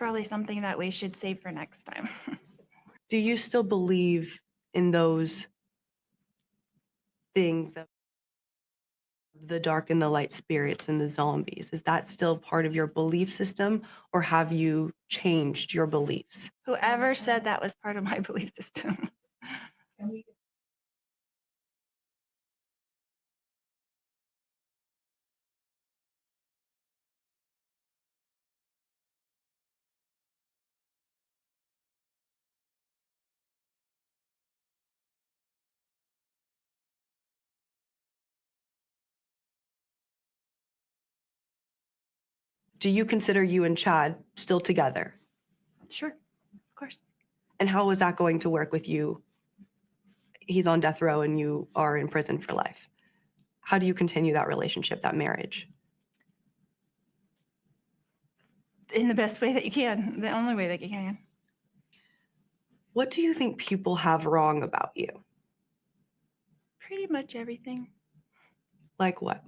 probably something that we should save for next time. Do you still believe in those things of the dark and the light spirits and the zombies? Is that still part of your belief system, or have you changed your beliefs? Whoever said that was part of my belief system. Do you consider you and Chad still together? Sure, of course. And how is that going to work with you? He's on death row and you are in prison for life. How do you continue that relationship, that marriage? In the best way that you can, the only way that you can. What do you think people have wrong about you? Pretty much everything. Like what?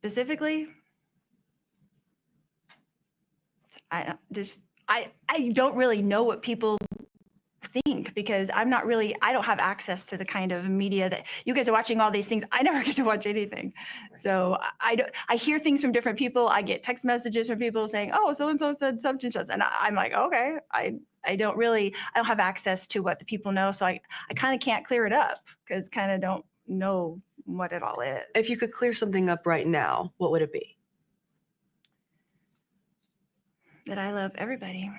Specifically, I don't really know what people think, because I don't have access to the kind of media that you guys are watching all these things. I never get to watch anything. So I hear things from different people. I get text messages from people saying, oh, so-and-so said such and such. And I'm like, okay, I don't have access to what the people know. So I kind of can't clear it up, because kind of don't know what it all is. If you could clear something up right now, what would it be? That I love everybody,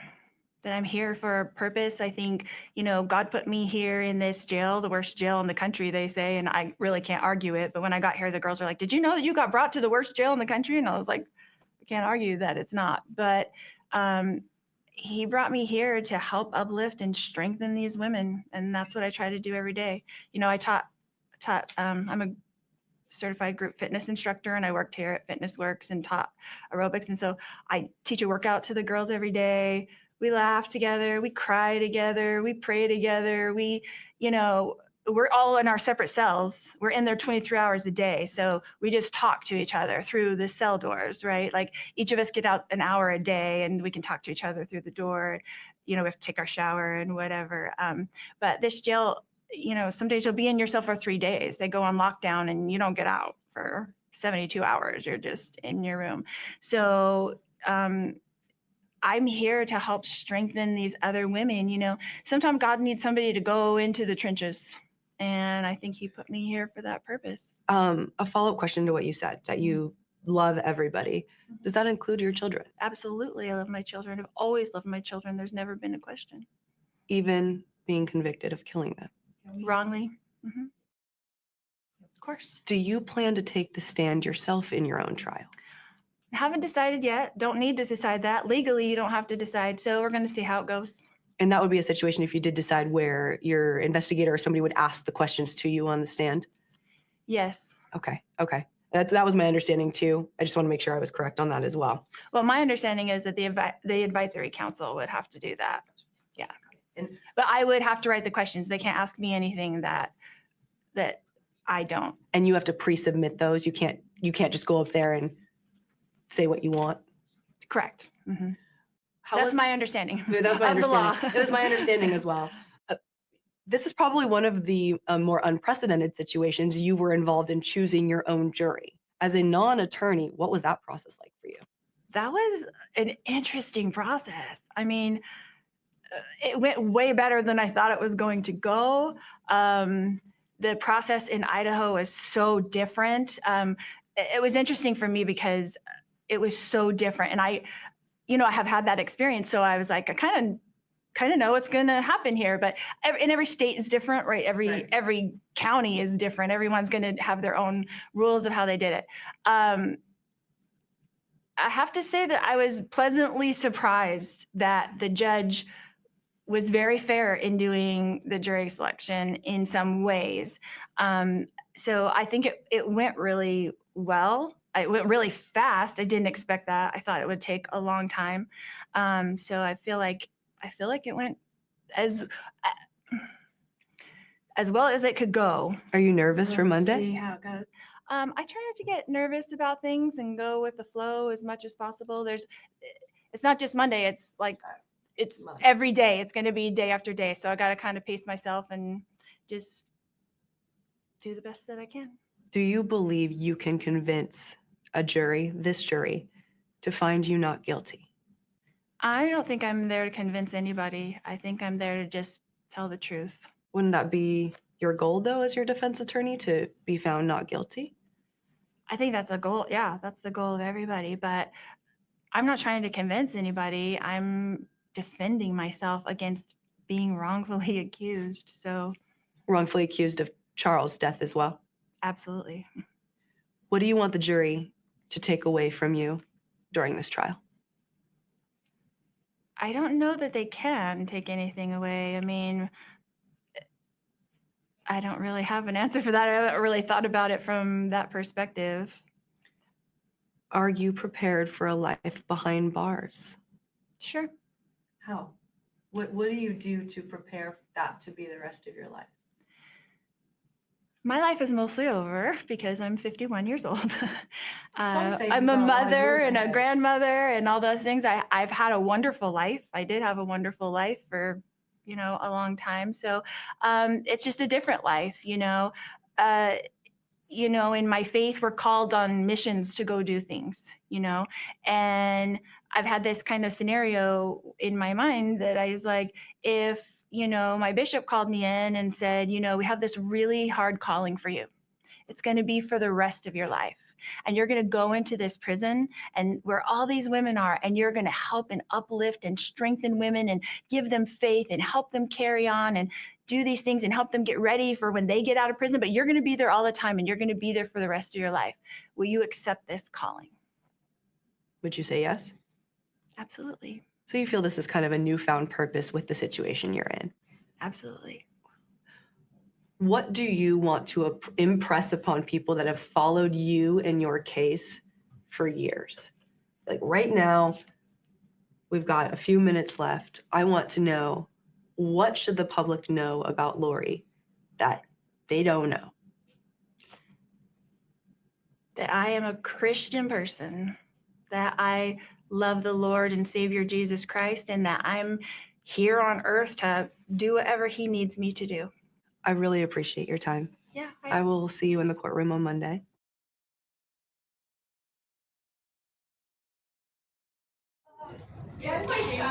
that I'm here for a purpose. I think, God put me here in this jail, the worst jail in the country, they say, and I really can't argue it. But when I got here, the girls are like, did you know that you got brought to the worst jail in the country? And I was like, I can't argue that it's not. But he brought me here to help uplift and strengthen these women. And that's what I try to do every day. I'm a certified group fitness instructor, and I worked here at Fitness Works and taught aerobics. And so I teach a workout to the girls every day. We laugh together, we cry together, we pray together. We're all in our separate cells. We're in there 23 hours a day. So we just talk to each other through the cell doors, right? Like each of us get out an hour a day and we can talk to each other through the door. We have to take our shower and whatever. But this jail, some days you'll be in your cell for 3 days. They go on lockdown and you don't get out for 72 hours. You're just in your room. So I'm here to help strengthen these other women. Sometimes God needs somebody to go into the trenches. And I think he put me here for that purpose. A follow-up question to what you said, that you love everybody. Does that include your children? Absolutely. I love my children. I've always loved my children. There's never been a question. Even being convicted of killing them? Wrongly. Mm-hmm. Of course. Do you plan to take the stand yourself in your own trial? I haven't decided yet. Don't need to decide that. Legally, you don't have to decide. So we're going to see how it goes. And that would be a situation if you did decide, where your investigator or somebody would ask the questions to you on the stand? Yes. Okay. That was my understanding too. I just want to make sure I was correct on that as well. Well, my understanding is that the advisory council would have to do that. Yeah. But I would have to write the questions. They can't ask me anything that I don't. And you have to pre-submit those. You can't just go up there and say what you want. Correct. Mm-hmm. That's my understanding. That's my understanding. That was my understanding as well. This is probably one of the more unprecedented situations. You were involved in choosing your own jury. As a non-attorney, what was that process like for you? That was an interesting process. I mean, it went way better than I thought it was going to go. The process in Idaho is so different. It was interesting for me because it was so different. And I have had that experience. So I was like, I kind of know what's going to happen here, but every state is different, right? Every county is different. Everyone's going to have their own rules of how they did it. I have to say that I was pleasantly surprised that the judge was very fair in doing the jury selection in some ways. So I think it went really well. It went really fast. I didn't expect that. I thought it would take a long time. So I feel like it went as well as it could go. Are you nervous for Monday? See how it goes. I try not to get nervous about things and go with the flow as much as possible. It's not just Monday. It's like, it's every day. It's going to be day after day. So I got to kind of pace myself and just do the best that I can. Do you believe you can convince a jury, this jury, to find you not guilty? I don't think I'm there to convince anybody. I think I'm there to just tell the truth. Wouldn't that be your goal, though, as your defense attorney, to be found not guilty? I think that's a goal. Yeah, that's the goal of everybody. But I'm not trying to convince anybody. I'm defending myself against being wrongfully accused. So, Wrongfully accused of Charles' death as well. absolutely. What do you want the jury to take away from you during this trial? I don't know that they can take anything away. I mean, I don't really have an answer for that. I haven't really thought about it from that perspective. Are you prepared for a life behind bars? Sure. How? What do you do to prepare that to be the rest of your life? My life is mostly over because I'm 51 years old. Some say I'm you've a got a lot of mother years and a ahead. grandmother and all those things. I've had a wonderful life. I did have a wonderful life for, a long time. So it's just a different life, in my faith, we're called on missions to go do things, and I've had this kind of scenario in my mind that I was like, if, my bishop called me in and said, we have this really hard calling for you. It's going to be for the rest of your life. And you're going to go into this prison and where all these women are, and you're going to help and uplift and strengthen women and give them faith and help them carry on and do these things and help them get ready for when they get out of prison. But you're going to be there all the time and you're going to be there for the rest of your life. Will you accept this calling? Would you say yes? Absolutely. So you feel this is kind of a newfound purpose with the situation you're in? Absolutely. What do you want to impress upon people that have followed you in your case for years? Like right now, we've got a few minutes left. I want to know, what should the public know about Lori that they don't know? That I am a Christian person, that I love the Lord and Savior Jesus Christ, and that I'm here on earth to do whatever he needs me to do. I really appreciate your time. Yeah. I will see you in the courtroom on Monday.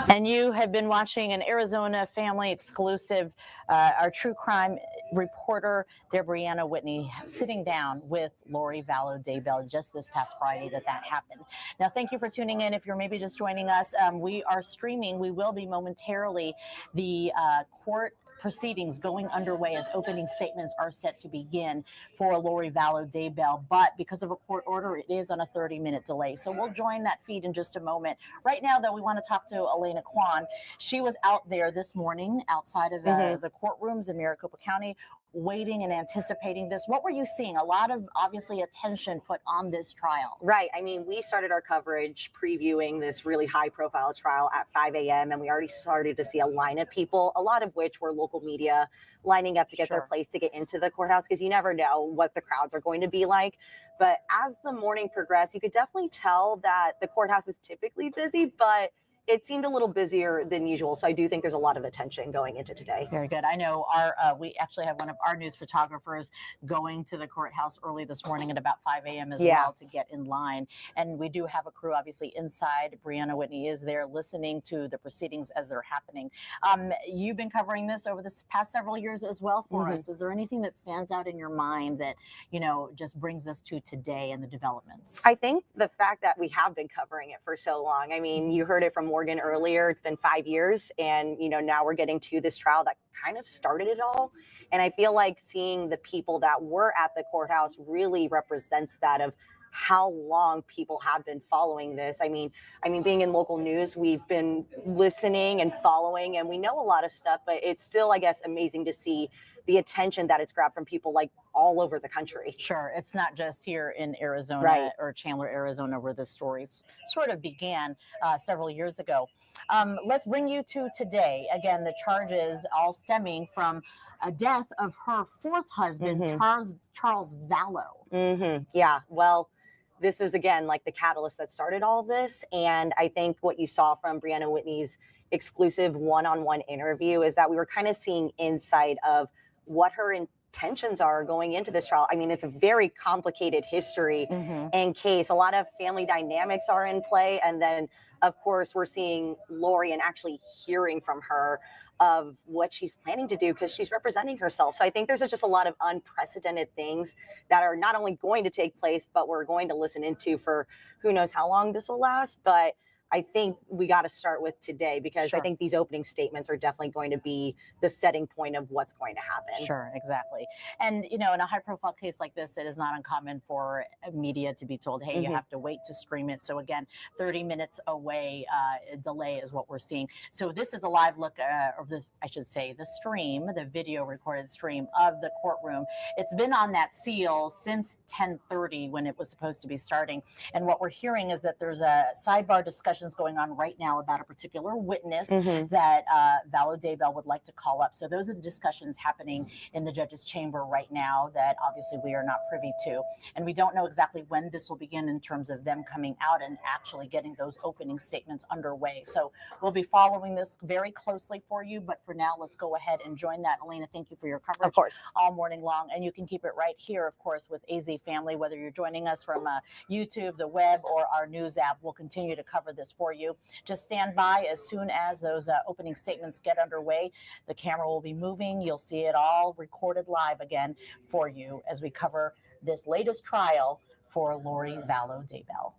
And you have been watching an Arizona family exclusive, our true crime reporter, there, Brianna Whitney, sitting down with Lori Vallow Daybell just this past Friday that happened. Now, thank you for tuning in. If you're maybe just joining us, we are streaming. We will be momentarily. The court proceedings going underway as opening statements are set to begin for Lori Vallow Daybell, but because of a court order, it is on a 30-minute delay. So we'll join that feed in just a moment. Right now, though, we want to talk to Elena Kwan. She was out there this morning outside of the courtrooms in Maricopa County, waiting and anticipating this. What were you seeing? A lot of, obviously, attention put on this trial. Right. I mean, we started our coverage previewing this really high-profile trial at 5 a.m., and we already started to see a line of people, a lot of which were local media lining up to get their place to get into the courthouse, because you never know what the crowds are going to be like. But as the morning progressed, you could definitely tell that the courthouse is typically busy, but it seemed a little busier than usual. So I do think there's a lot of attention going into today. Very good. I know we actually have one of our news photographers going to the courthouse early this morning at about 5 a.m. as well to get in line. And we do have a crew obviously inside. Brianna Whitney is there listening to the proceedings as they're happening. You've been covering this over the past several years as well for us. Is there anything that stands out in your mind that, just brings us to today and the developments? I think the fact that we have been covering it for so long. I mean, you heard it from Morgan earlier. It's been 5 years, and now we're getting to this trial that kind of started it all. And I feel like seeing the people that were at the courthouse really represents that of how long people have been following this. I mean, being in local news, we've been listening and following, and we know a lot of stuff, but it's still, I guess, amazing to see the attention that it's grabbed from people like all over the country. Sure, it's not just here in Arizona Right. or Chandler, Arizona, where this story sort of began several years ago. Let's bring you to today. Again, the charges all stemming from a death of her fourth husband, Charles Vallow. Yeah, well, this is again like the catalyst that started all of this. And I think what you saw from Brianna Whitney's exclusive one-on-one interview is that we were kind of seeing insight of what her intentions are going into this trial. I mean, it's a very complicated history and case. A lot of family dynamics are in play. And then, of course, we're seeing Lori and actually hearing from her of what she's planning to do because she's representing herself. So I think there's just a lot of unprecedented things that are not only going to take place, but we're going to listen into for who knows how long this will last. But I think we got to start with today because I think these opening statements are definitely going to be the setting point of what's going to happen. Sure, exactly. And, you know, in a high profile case like this, it is not uncommon for media to be told, hey, you have to wait to stream it. So again, 30 minutes away delay is what we're seeing. So this is a live look, or this, I should say, the stream, the video recorded stream of the courtroom. It's been on that seal since 10:30 when it was supposed to be starting. And what we're hearing is that there's a sidebar discussions going on right now about a particular witness that Vallow Daybell would like to call up. So those are the discussions happening in the judge's chamber right now that obviously we are not privy to. And we don't know exactly when this will begin in terms of them coming out and actually getting those opening statements underway. So we'll be following this very closely for you. But for now, let's go ahead and join that. Elena, thank you for your coverage. Of course. All morning long. And you can keep it right here, of course, with AZ Family, whether you're joining us from YouTube, the web, or our news app. We'll continue to cover this for you. Just stand by. As soon as those opening statements get underway, the camera will be moving. You'll see it all recorded live again for you as we cover this latest trial for Lori Vallow Daybell.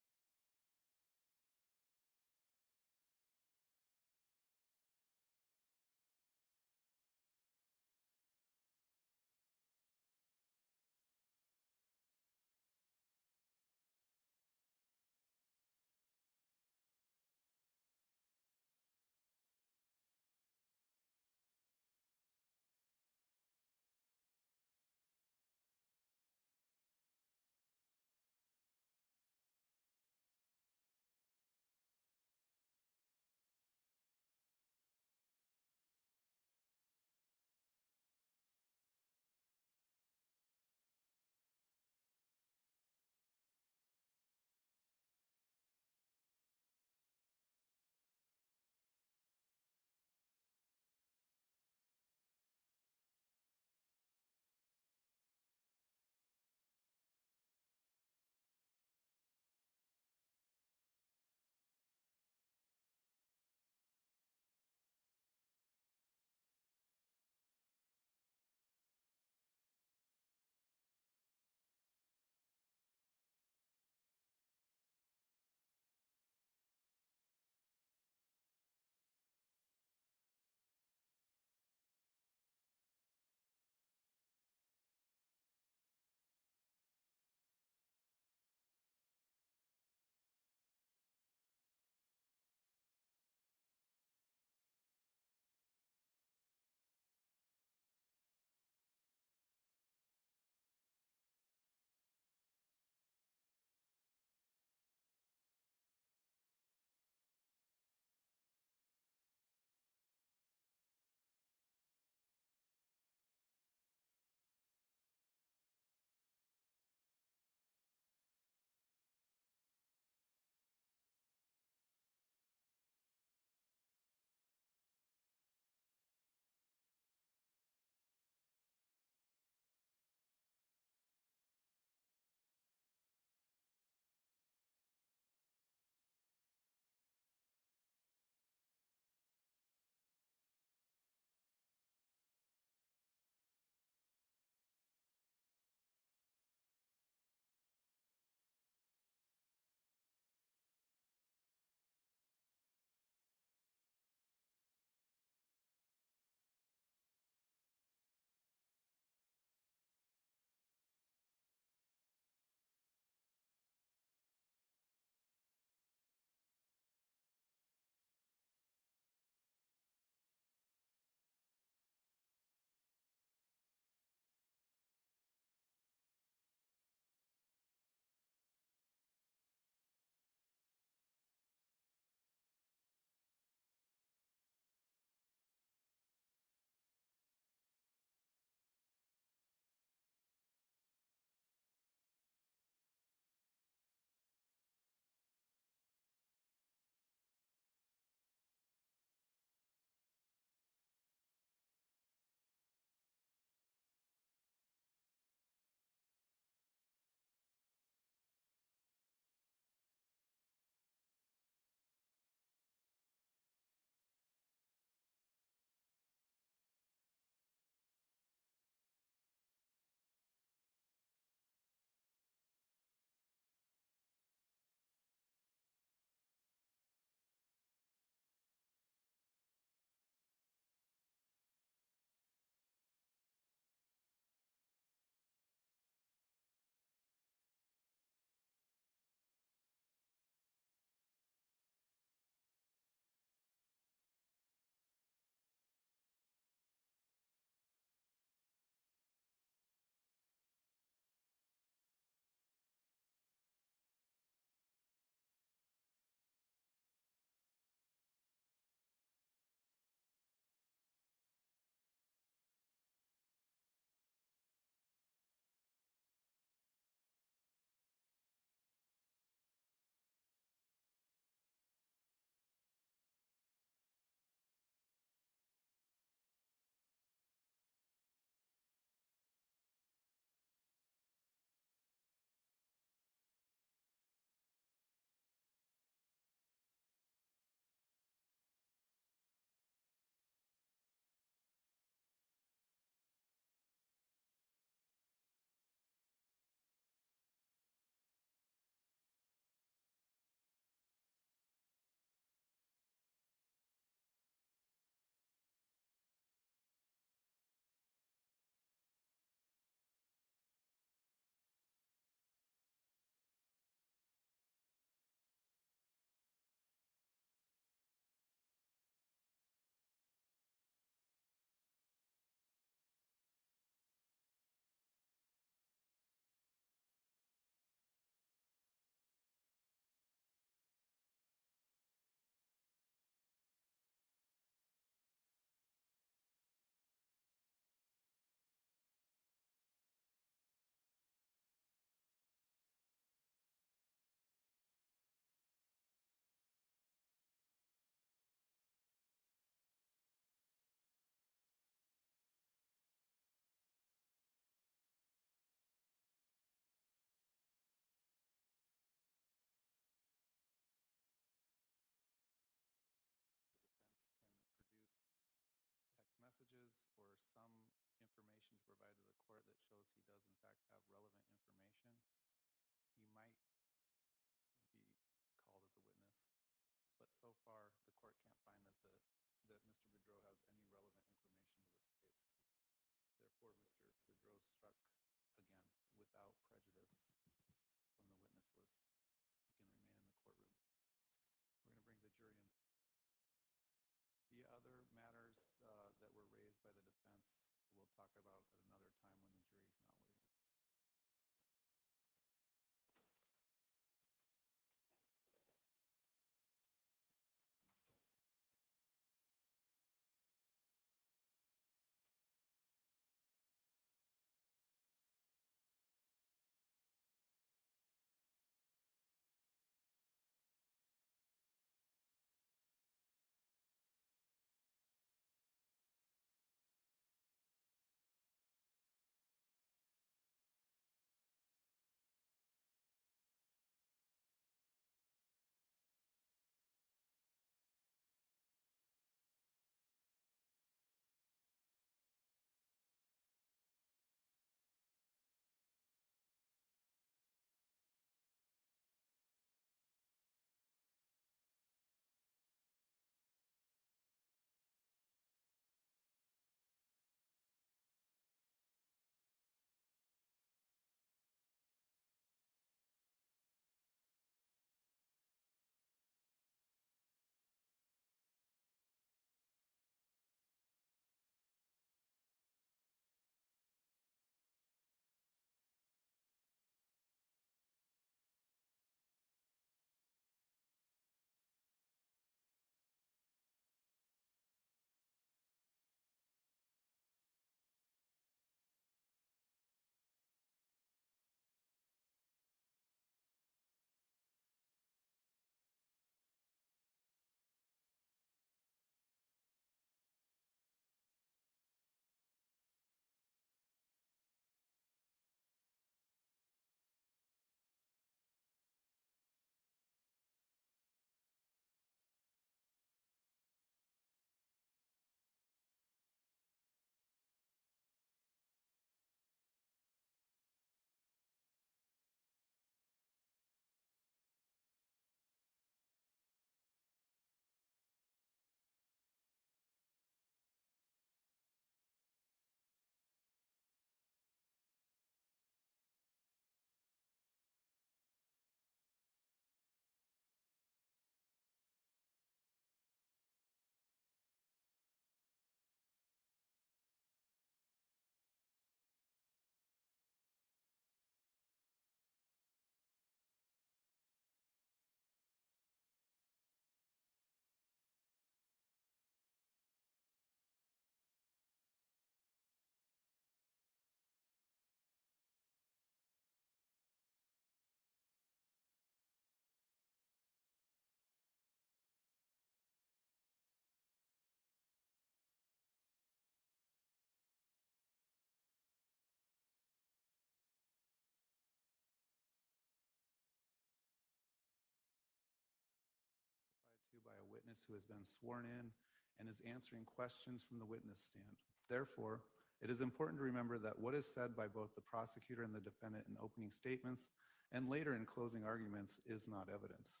witness who has been sworn in and is answering questions from the witness stand. Therefore, it is important to remember that what is said by both the prosecutor and the defendant in opening statements and later in closing arguments is not evidence.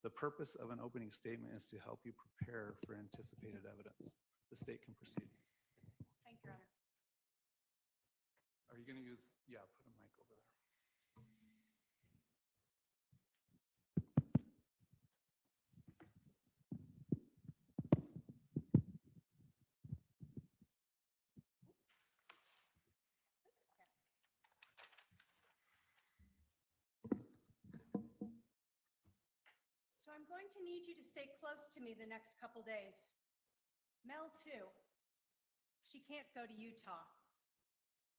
The purpose of an opening statement is to help you prepare for anticipated evidence. The state can proceed. Thank you, Your Honor. Are you going to use, yeah, put a mic over there. So I'm going to need you to stay close to me the next couple days. Mel, too. She can't go to Utah.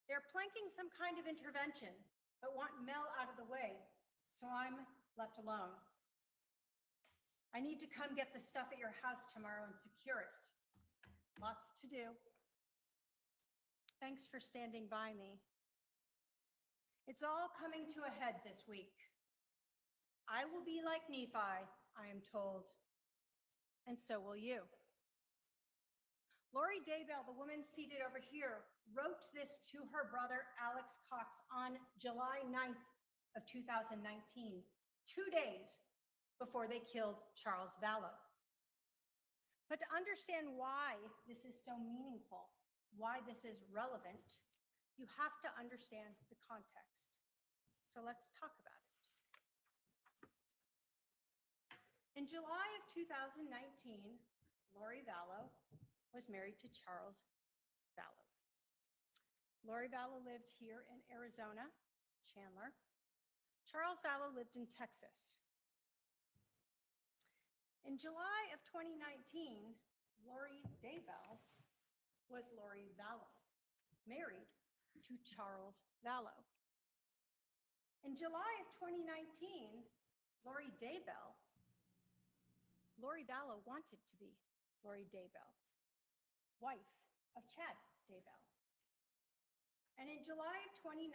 They're planking some kind of intervention, but want Mel out of the way, so I'm left alone. I need to come get the stuff at your house tomorrow and secure it. Lots to do. Thanks for standing by me. It's all coming to a head this week. I will be like Nephi, I am told, and so will you. Lori Daybell, the woman seated over here, wrote this to her brother, Alex Cox, on July 9th of 2019, 2 days before they killed Charles Vallow. But to understand why this is so meaningful, why this is relevant, you have to understand the context. So let's talk about it. In July of 2019, Lori Vallow was married to Charles Vallow. Lori Vallow lived here in Arizona, Chandler. Charles Vallow lived in Texas. In July of 2019, Lori Daybell was Lori Vallow, married to Charles Vallow. In July of 2019, Lori Vallow wanted to be Lori Daybell, wife of Chad Daybell. And in July of 2019,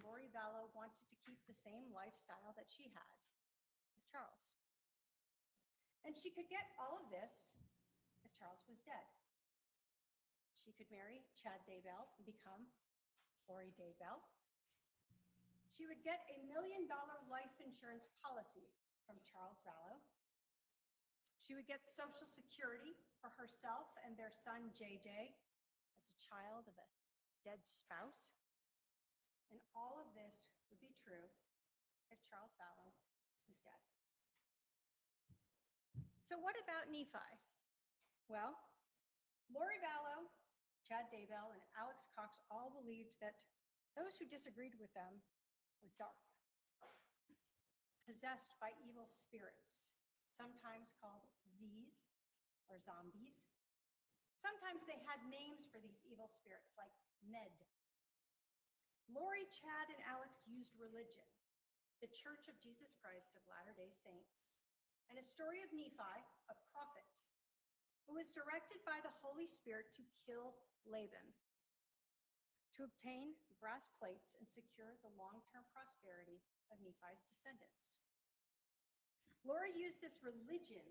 Lori Vallow wanted to keep the same lifestyle that she had with Charles. And she could get all of this if Charles was dead. She could marry Chad Daybell and become Lori Daybell. She would get a $1 million life insurance policy from Charles Vallow. She would get Social Security for herself and their son, JJ, as a child of a dead spouse. And all of this would be true if Charles Vallow was dead. So what about Nephi? Well, Lori Vallow, Chad Daybell, and Alex Cox all believed that those who disagreed with them were dark, possessed by evil spirits, sometimes called Z's or zombies. Sometimes they had names for these evil spirits like Ned. Lori, Chad, and Alex used religion, the Church of Jesus Christ of Latter-day Saints, and a story of Nephi, a prophet, who was directed by the Holy Spirit to kill Laban, to obtain brass plates and secure the long-term prosperity of Nephi's descendants. Lori used this religion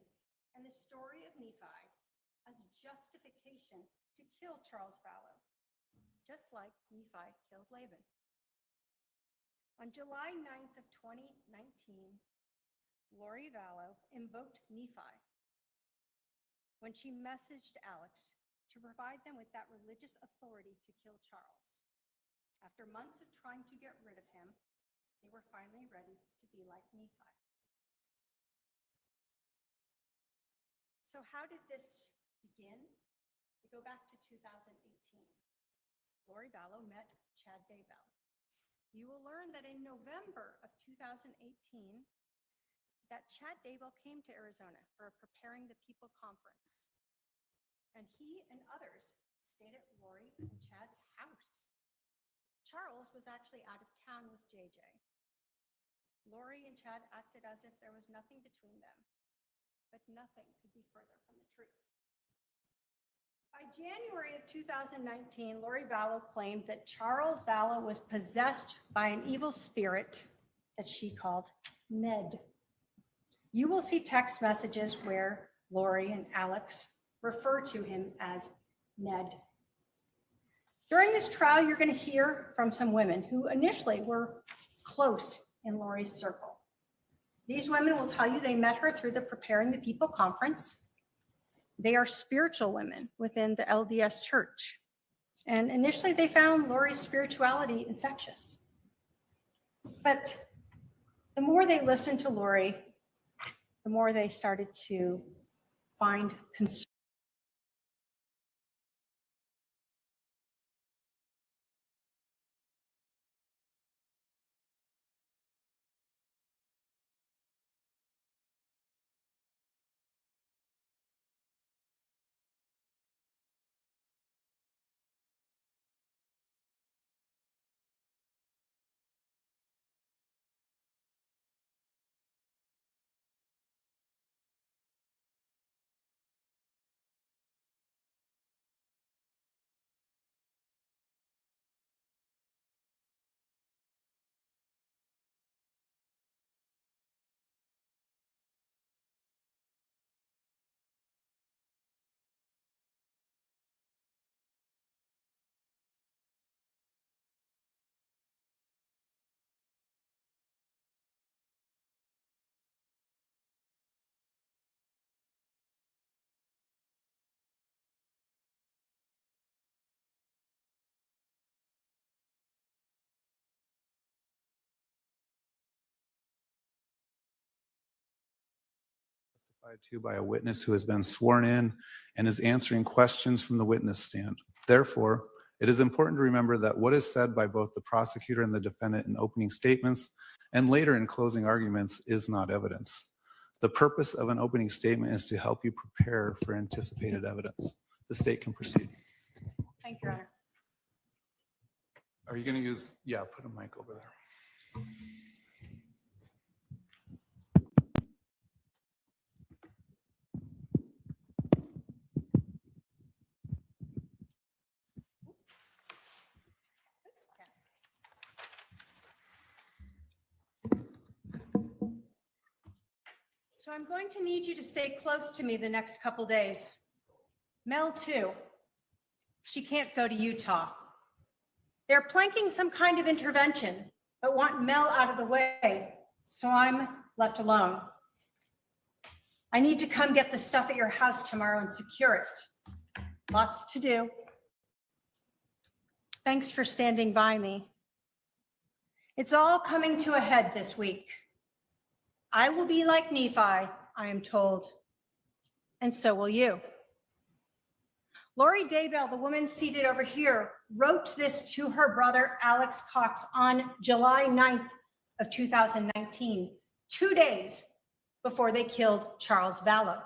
and the story of Nephi as justification to kill Charles Vallow, just like Nephi killed Laban. On July 9th of 2019, Lori Vallow invoked Nephi when she messaged Alex to provide them with that religious authority to kill Charles. After months of trying to get rid of him, they were finally ready to be like Nephi. So how did this begin? We go back to 2018. Lori Vallow met Chad Daybell. You will learn that in November of 2018, that Chad Daybell came to Arizona for a Preparing the People conference. And he and others stayed at Lori and Chad's house. Charles was actually out of town with JJ. Lori and Chad acted as if there was nothing between them, but nothing could be further from the truth. By January of 2019, Lori Vallow claimed that Charles Vallow was possessed by an evil spirit that she called Ned. You will see text messages where Lori and Alex refer to him as Ned. During this trial, you're going to hear from some women who initially were close in Lori's circle. These women will tell you they met her through the Preparing the People conference. They are spiritual women within the LDS church. And initially they found Lori's spirituality infectious. But the more they listened to Lori, the more they started to find concern. Testified to by a witness who has been sworn in and is answering questions from the witness stand. Therefore, it is important to remember that what is said by both the prosecutor and the defendant in opening statements and later in closing arguments is not evidence. The purpose of an opening statement is to help you prepare for anticipated evidence. The state can proceed. Thank you, Your Honor. Are you going to use, yeah, put a mic over there. So I'm going to need you to stay close to me the next couple days. Mel, too. She can't go to Utah. They're planking some kind of intervention, but want Mel out of the way, so I'm left alone. I need to come get the stuff at your house tomorrow and secure it. Lots to do. Thanks for standing by me. It's all coming to a head this week. I will be like Nephi, I am told, and so will you. Lori Daybell, the woman seated over here, wrote this to her brother, Alex Cox, on July 9th of 2019, 2 days before they killed Charles Vallow.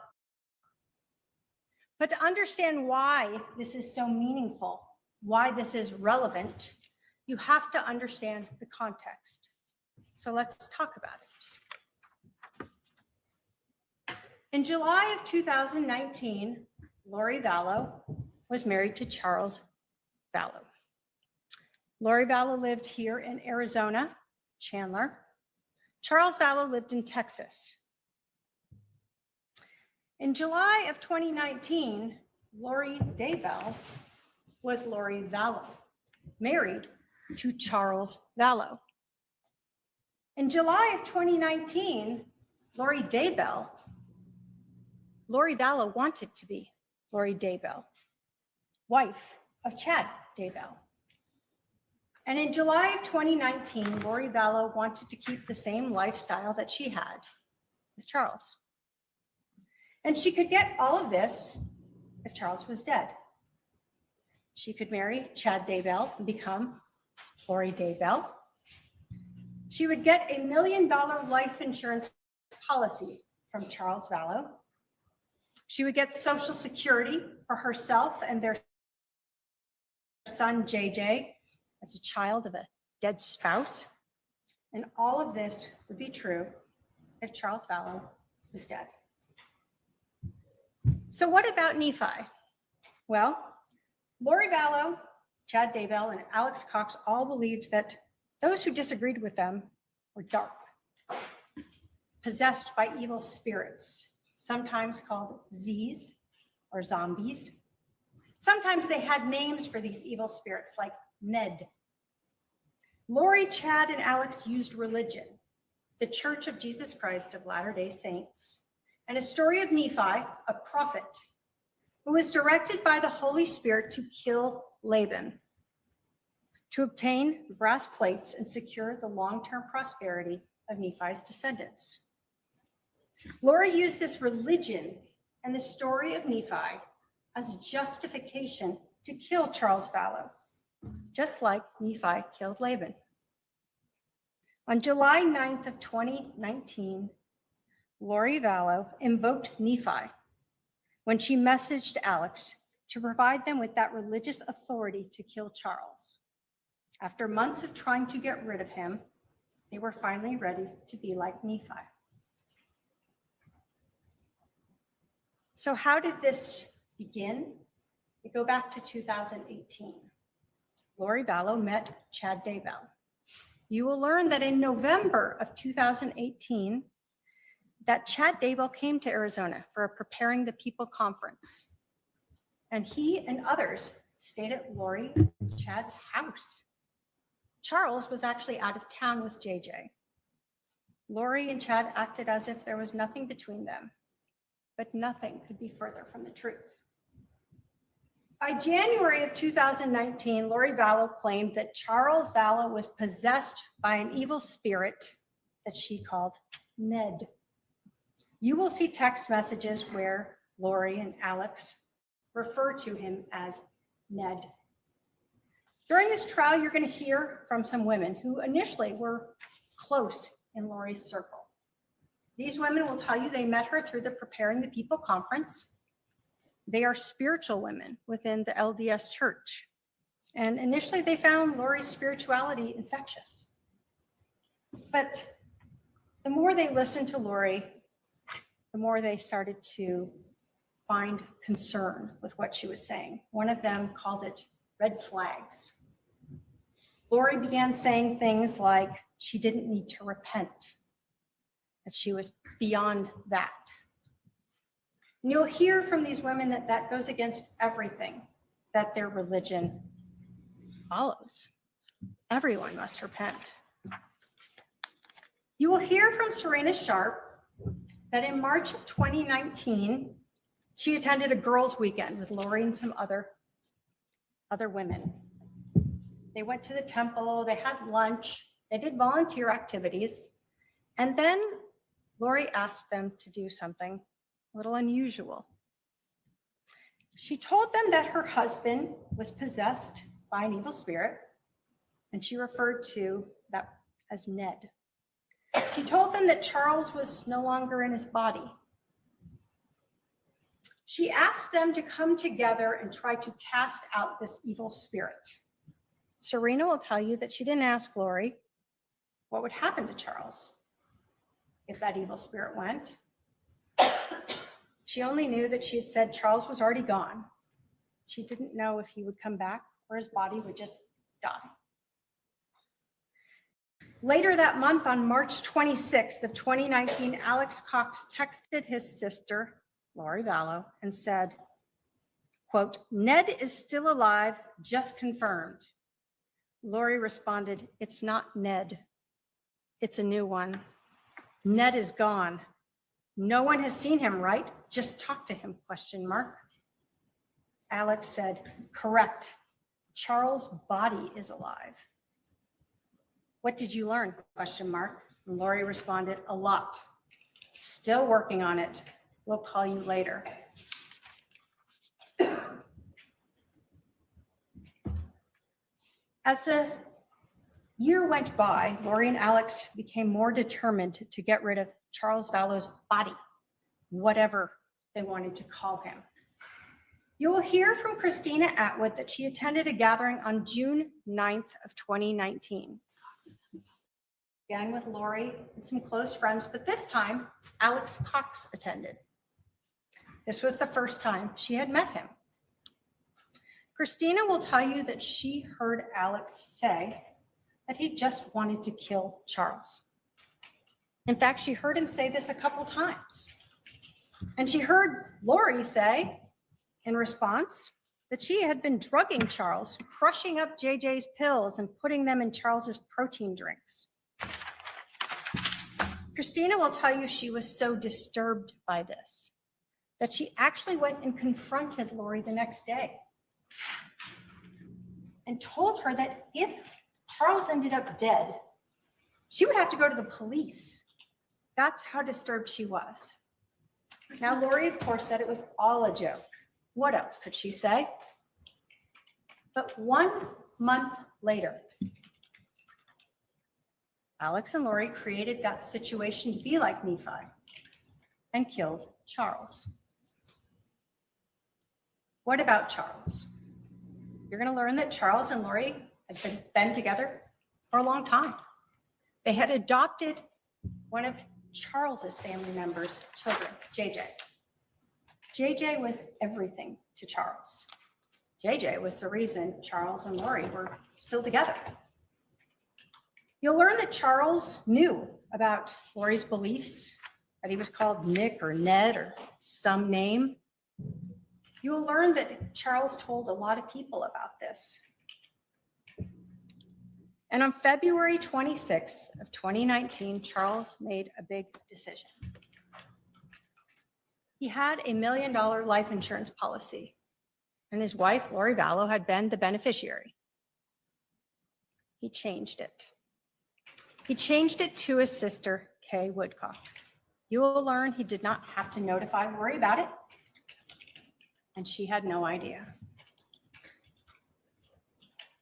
But to understand why this is so meaningful, why this is relevant, you have to understand the context. So let's talk about it. In July of 2019, Lori Vallow was married to Charles Vallow. Lori Vallow lived here in Arizona, Chandler. Charles Vallow lived in Texas. In July of 2019, Lori Daybell was Lori Vallow, married to Charles Vallow. In July of 2019, Lori Vallow wanted to be Lori Daybell, wife of Chad Daybell. And in July of 2019, Lori Vallow wanted to keep the same lifestyle that she had with Charles. And she could get all of this if Charles was dead. She could marry Chad Daybell and become Lori Daybell. She would get a $1 million life insurance policy from Charles Vallow. She would get Social Security for herself and their son, JJ, as a child of a dead spouse. And all of this would be true if Charles Vallow was dead. So what about Nephi? Well, Lori Vallow, Chad Daybell, and Alex Cox all believed that those who disagreed with them were dark, possessed by evil spirits, sometimes called Z's or zombies. Sometimes they had names for these evil spirits like Ned. Lori, Chad, and Alex used religion, the Church of Jesus Christ of Latter-day Saints, and a story of Nephi, a prophet, who was directed by the Holy Spirit to kill Laban, to obtain brass plates and secure the long-term prosperity of Nephi's descendants. Lori used this religion and the story of Nephi as justification to kill Charles Vallow, just like Nephi killed Laban. On July 9th of 2019, Lori Vallow invoked Nephi when she messaged Alex to provide them with that religious authority to kill Charles. After months of trying to get rid of him, they were finally ready to be like Nephi. So how did this begin? We go back to 2018. Lori Vallow met Chad Daybell. You will learn that in November of 2018, that Chad Daybell came to Arizona for a Preparing the People conference. And he and others stayed at Lori and Chad's house. Charles was actually out of town with JJ. Lori and Chad acted as if there was nothing between them, but nothing could be further from the truth. By January of 2019, Lori Vallow claimed that Charles Vallow was possessed by an evil spirit that she called Ned. You will see text messages where Lori and Alex refer to him as Ned. During this trial, you're going to hear from some women who initially were close in Lori's circle. These women will tell you they met her through the Preparing the People conference. They are spiritual women within the LDS church. And initially they found Lori's spirituality infectious. But the more they listened to Lori, the more they started to find concern with what she was saying. One of them called it red flags. Lori began saying things like she didn't need to repent, that she was beyond that. And you'll hear from these women that that goes against everything that their religion follows. Everyone must repent. You will hear from Serena Sharp that in March of 2019, she attended a girls' weekend with Lori and some other women. They went to the temple, they had lunch, they did volunteer activities, and then Lori asked them to do something a little unusual. She told them that her husband was possessed by an evil spirit, and she referred to that as Ned. She told them that Charles was no longer in his body. She asked them to come together and try to cast out this evil spirit. Serena will tell you that she didn't ask Lori what would happen to Charles if that evil spirit went. She only knew that she had said Charles was already gone. She didn't know if he would come back or his body would just die. Later that month, on March 26th of 2019, Alex Cox texted his sister, Lori Vallow, and said, quote, "Ned is still alive, just confirmed." Lori responded, "It's not Ned. It's a new one. Ned is gone. No one has seen him, right? Just talk to him, question mark." Alex said, "Correct. Charles' body is alive." "What did you learn, question mark?" And Lori responded, "A lot. Still working on it. We'll call you later." As the year went by, Lori and Alex became more determined to get rid of Charles Vallow's body, whatever they wanted to call him. You will hear from Christina Atwood that she attended a gathering on June 9th of 2019. Again with Lori and some close friends, but this time Alex Cox attended. This was the first time she had met him. Christina will tell you that she heard Alex say that he just wanted to kill Charles. In fact, she heard him say this a couple times. And she heard Lori say in response that she had been drugging Charles, crushing up JJ's pills and putting them in Charles's protein drinks. Christina will tell you she was so disturbed by this that she actually went and confronted Lori the next day and told her that if Charles ended up dead, she would have to go to the police. That's how disturbed she was. Now, Lori, of course, said it was all a joke. What else could she say? But 1 month later, Alex and Lori created that situation to be like Nephi and killed Charles. What about Charles? You're going to learn that Charles and Lori had been together for a long time. They had adopted one of Charles's family members' children, JJ. JJ was everything to Charles. JJ was the reason Charles and Lori were still together. You'll learn that Charles knew about Lori's beliefs, that he was called Nick or Ned or some name. You will learn that Charles told a lot of people about this. And on February 26th of 2019, Charles made a big decision. He had a $1 million life insurance policy, and his wife, Lori Vallow, had been the beneficiary. He changed it. He changed it to his sister, Kay Woodcock. You will learn he did not have to notify Lori about it, and she had no idea.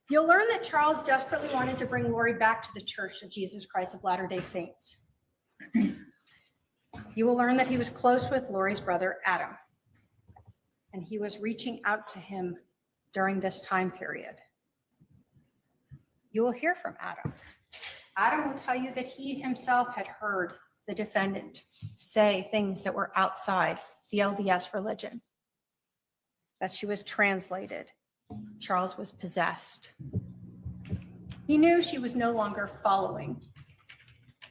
You'll learn that Charles desperately wanted to bring Lori back to the Church of Jesus Christ of Latter-day Saints. You will learn that he was close with Lori's brother, Adam, and he was reaching out to him during this time period. You will hear from Adam. Adam will tell you that he himself had heard the defendant say things that were outside the LDS religion, that she was translated. Charles was possessed. He knew she was no longer following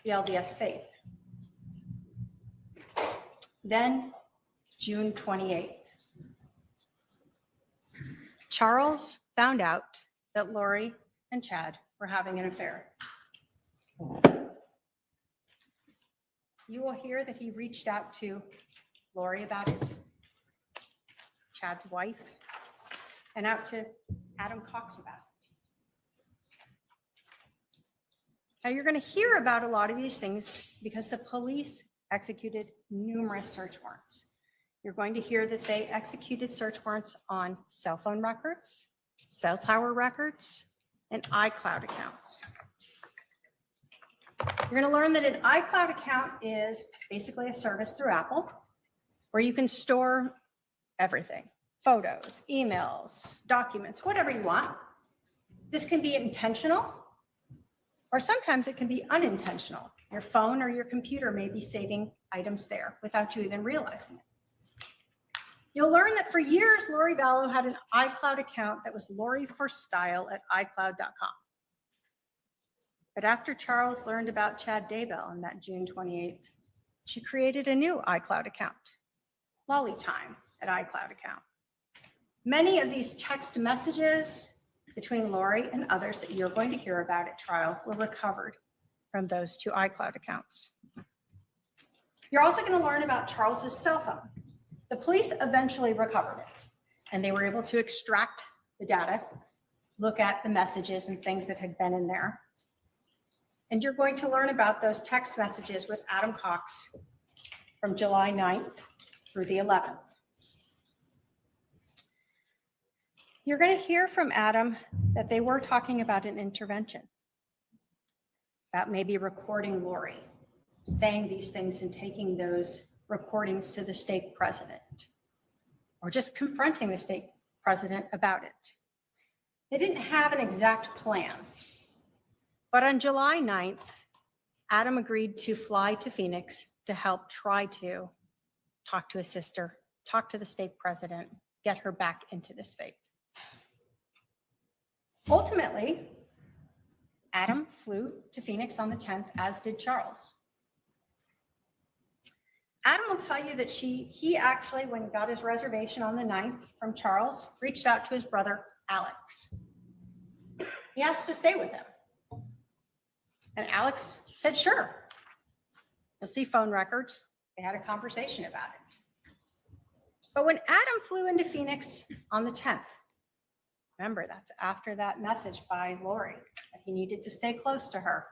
the LDS faith. Then, June 28th, Charles found out that Lori and Chad were having an affair. You will hear that he reached out to Lori about it, Chad's wife, and out to Adam Cox about it. Now you're going to hear about a lot of these things because the police executed numerous search warrants. You're going to hear that they executed search warrants on cell phone records, cell tower records, and iCloud accounts. You're going to learn that an iCloud account is basically a service through Apple where you can store everything. Photos, emails, documents, whatever you want. This can be intentional, or sometimes it can be unintentional. Your phone or your computer may be saving items there without you even realizing it. You'll learn that for years, Lori Vallow had an iCloud account that was loriforstyle@icloud.com. But after Charles learned about Chad Daybell on that June 28th, she created a new iCloud account, lollytime@icloud account. Many of these text messages between Lori and others that you're going to hear about at trial were recovered from those two iCloud accounts. You're also going to learn about Charles's cell phone. The police eventually recovered it, and they were able to extract the data, look at the messages and things that had been in there. And you're going to learn about those text messages with Adam Cox from July 9th through the 11th. You're going to hear from Adam that they were talking about an intervention, about maybe recording Lori, saying these things and taking those recordings to the stake president, or just confronting the stake president about it. They didn't have an exact plan, but on July 9th, Adam agreed to fly to Phoenix to help try to talk to his sister, talk to the stake president, get her back into this faith. Ultimately, Adam flew to Phoenix on the 10th, as did Charles. Adam will tell you that he actually, when he got his reservation on the 9th from Charles, reached out to his brother, Alex. He asked to stay with him. And Alex said, sure. You'll see phone records. They had a conversation about it. But when Adam flew into Phoenix on the 10th, remember, that's after that message by Lori that he needed to stay close to her.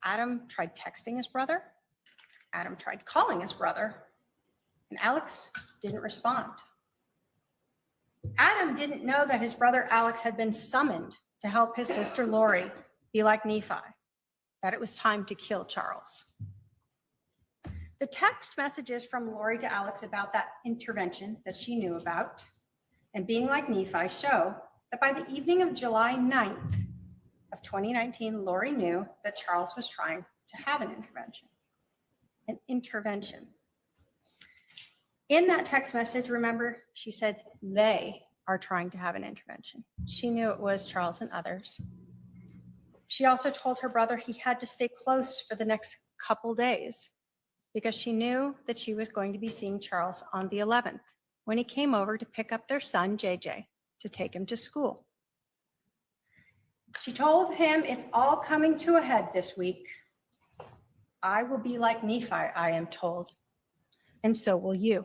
Adam tried texting his brother. Adam tried calling his brother, and Alex didn't respond. Adam didn't know that his brother Alex had been summoned to help his sister Lori be like Nephi, that it was time to kill Charles. The text messages from Lori to Alex about that intervention that she knew about and being like Nephi show that by the evening of July 9th of 2019, Lori knew that Charles was trying to have an intervention. An intervention. In that text message, remember, she said they are trying to have an intervention. She knew it was Charles and others. She also told her brother he had to stay close for the next couple days because she knew that she was going to be seeing Charles on the 11th when he came over to pick up their son, JJ, to take him to school. She told him, it's all coming to a head this week. I will be like Nephi, I am told, and so will you.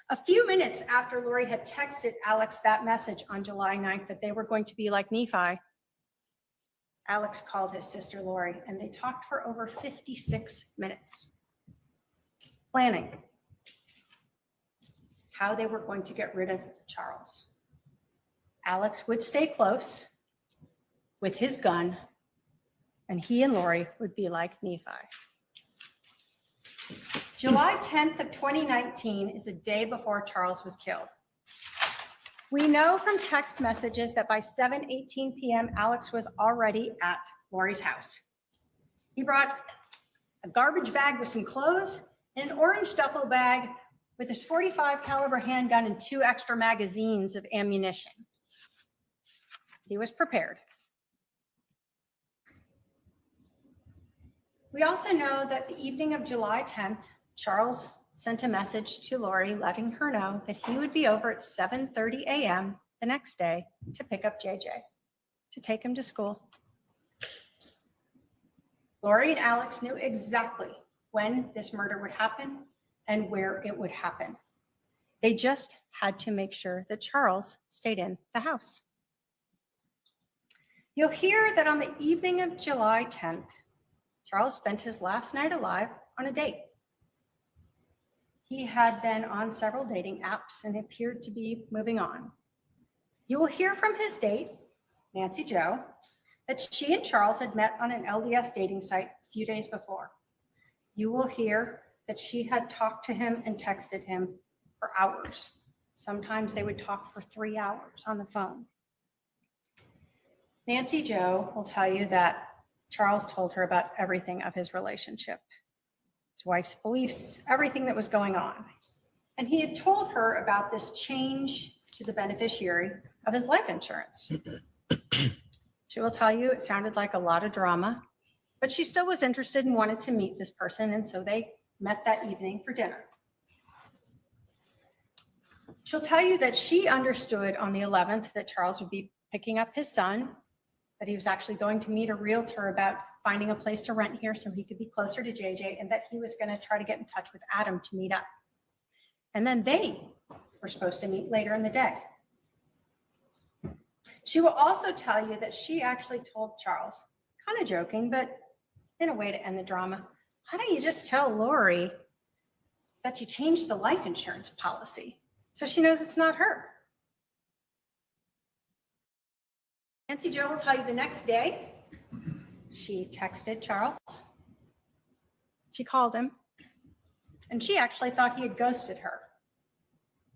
A few minutes after Lori had texted Alex that message on July 9th that they were going to be like Nephi, Alex called his sister Lori, and they talked for over 56 minutes, planning how they were going to get rid of Charles. Alex would stay close with his gun, and he and Lori would be like Nephi. July 10th of 2019 is a day before Charles was killed. We know from text messages that by 7:18 p.m., Alex was already at Lori's house. He brought a garbage bag with some clothes and an orange duffel bag with his .45 caliber handgun and 2 extra magazines of ammunition. He was prepared. We also know that the evening of July 10th, Charles sent a message to Lori letting her know that he would be over at 7:30 a.m. the next day to pick up JJ, to take him to school. Lori and Alex knew exactly when this murder would happen and where it would happen. They just had to make sure that Charles stayed in the house. You'll hear that on the evening of July 10th, Charles spent his last night alive on a date. He had been on several dating apps and appeared to be moving on. You will hear from his date, Nancy Jo, that she and Charles had met on an LDS dating site a few days before. You will hear that she had talked to him and texted him for hours. Sometimes they would talk for 3 hours on the phone. Nancy Jo will tell you that Charles told her about everything of his relationship, his wife's beliefs, everything that was going on. And he had told her about this change to the beneficiary of his life insurance. She will tell you it sounded like a lot of drama, but she still was interested and wanted to meet this person, and so they met that evening for dinner. She'll tell you that she understood on the 11th that Charles would be picking up his son, that he was actually going to meet a realtor about finding a place to rent here so he could be closer to JJ, and that he was going to try to get in touch with Adam to meet up. And then they were supposed to meet later in the day. She will also tell you that she actually told Charles, kind of joking, but in a way to end the drama, why don't you just tell Lori that you changed the life insurance policy so she knows it's not her? Nancy Jo will tell you the next day, she texted Charles. She called him, and she actually thought he had ghosted her.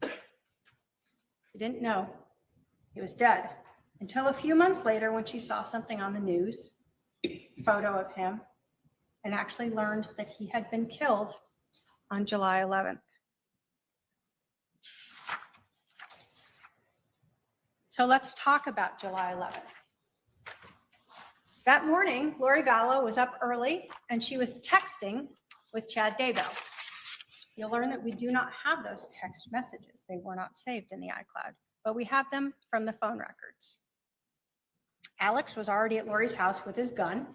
She didn't know he was dead until a few months later when she saw something on the news, photo of him, and actually learned that he had been killed on July 11th. So let's talk about July 11th. That morning, Lori Vallow was up early and she was texting with Chad Daybell. You'll learn that we do not have those text messages. They were not saved in the iCloud, but we have them from the phone records. Alex was already at Lori's house with his gun,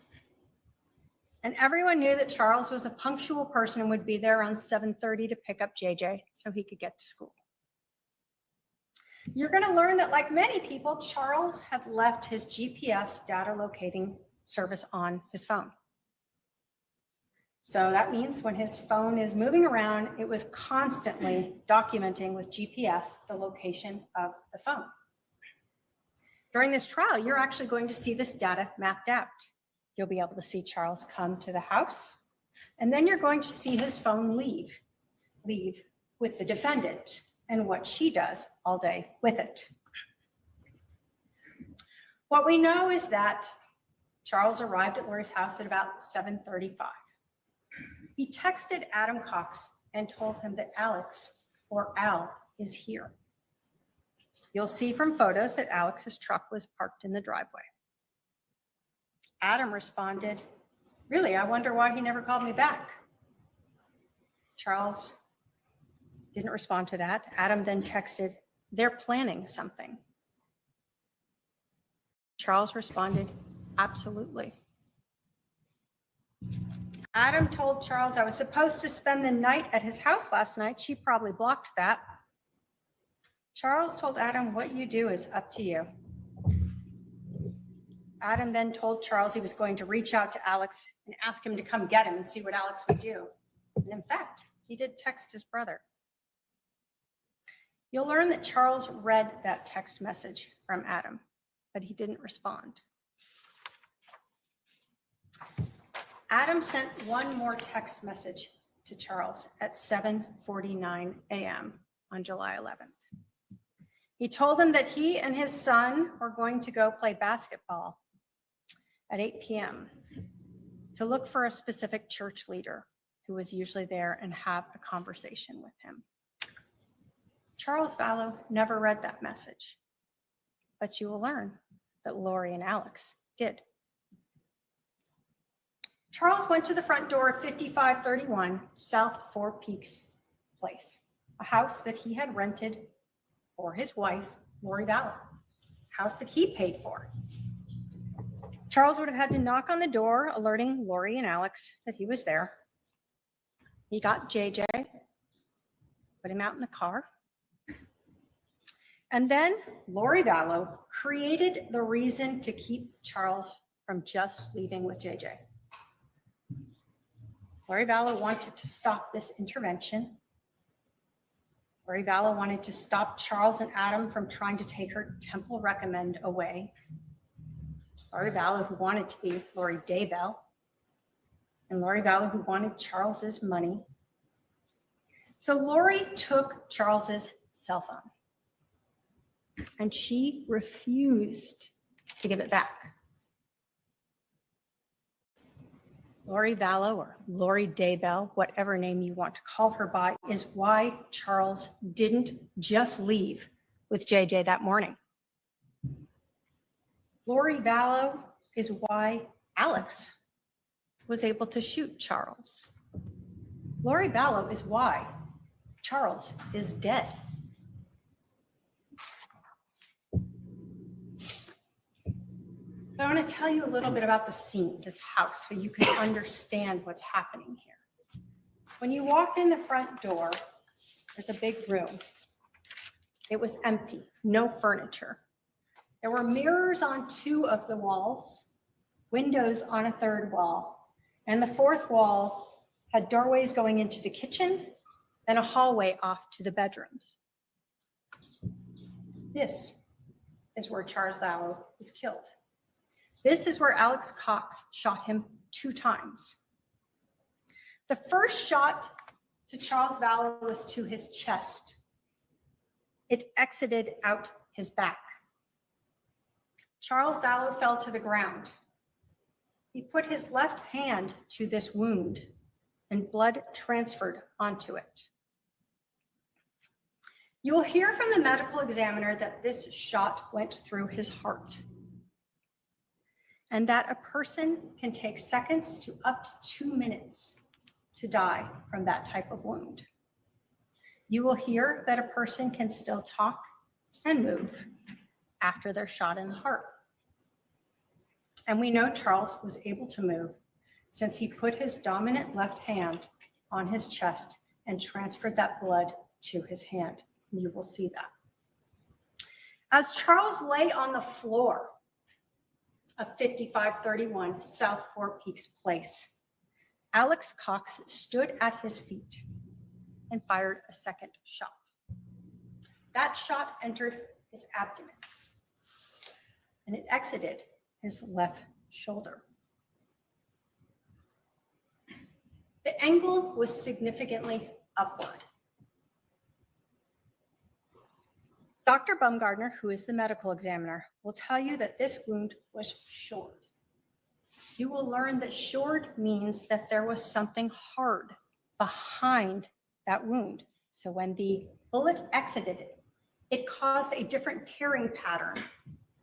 and everyone knew that Charles was a punctual person and would be there around 7:30 to pick up JJ so he could get to school. You're going to learn that, like many people, Charles had left his GPS data locating service on his phone. So that means when his phone is moving around, it was constantly documenting with GPS the location of the phone. During this trial, you're actually going to see this data mapped out. You'll be able to see Charles come to the house, and then you're going to see his phone leave with the defendant and what she does all day with it. What we know is that Charles arrived at Lori's house at about 7:35. He texted Adam Cox and told him that Alex, or Al, is here. You'll see from photos that Alex's truck was parked in the driveway. Adam responded, "Really, I wonder why he never called me back." Charles didn't respond to that. Adam then texted, "They're planning something." Charles responded, "Absolutely." Adam told Charles, "I was supposed to spend the night at his house last night. She probably blocked that." Charles told Adam, "What you do is up to you." Adam then told Charles he was going to reach out to Alex and ask him to come get him and see what Alex would do. And in fact, he did text his brother. You'll learn that Charles read that text message from Adam, but he didn't respond. Adam sent one more text message to Charles at 7:49 a.m. on July 11th. He told him that he and his son were going to go play basketball at 8 p.m. to look for a specific church leader who was usually there and have a conversation with him. Charles Vallow never read that message, but you will learn that Lori and Alex did. Charles went to the front door of 5531 South Four Peaks Place, a house that he had rented for his wife, Lori Vallow, a house that he paid for. Charles would have had to knock on the door, alerting Lori and Alex that he was there. He got JJ, put him out in the car. And then Lori Vallow created the reason to keep Charles from just leaving with JJ. Lori Vallow wanted to stop this intervention. Lori Vallow wanted to stop Charles and Adam from trying to take her Temple Recommend away. Lori Vallow, who wanted to be Lori Daybell, and Lori Vallow, who wanted Charles's money. So Lori took Charles's cell phone, and she refused to give it back. Lori Vallow, or Lori Daybell, whatever name you want to call her by, is why Charles didn't just leave with JJ that morning. Lori Vallow is why Alex was able to shoot Charles. Lori Vallow is why Charles is dead. I want to tell you a little bit about the scene, this house, so you can understand what's happening here. When you walk in the front door, there's a big room. It was empty, no furniture. There were mirrors on 2 of the walls, windows on a 3rd wall, and the 4th wall had doorways going into the kitchen and a hallway off to the bedrooms. This is where Charles Vallow was killed. This is where Alex Cox shot him 2 times. The first shot to Charles Vallow was to his chest. It exited out his back. Charles Vallow fell to the ground. He put his left hand to this wound, and blood transferred onto it. You will hear from the medical examiner that this shot went through his heart. and that a person can take seconds to up to 2 minutes to die from that type of wound. You will hear that a person can still talk and move after they're shot in the heart. And we know Charles was able to move since he put his dominant left hand on his chest and transferred that blood to his hand. You will see that. As Charles lay on the floor of 5531 South Four Peaks Place, Alex Cox stood at his feet and fired a second shot. That shot entered his abdomen and it exited his left shoulder. The angle was significantly upward. Dr. Baumgartner, who is the medical examiner, will tell you that this wound was shored. You will learn that shored means that there was something hard behind that wound. So when the bullet exited it, it caused a different tearing pattern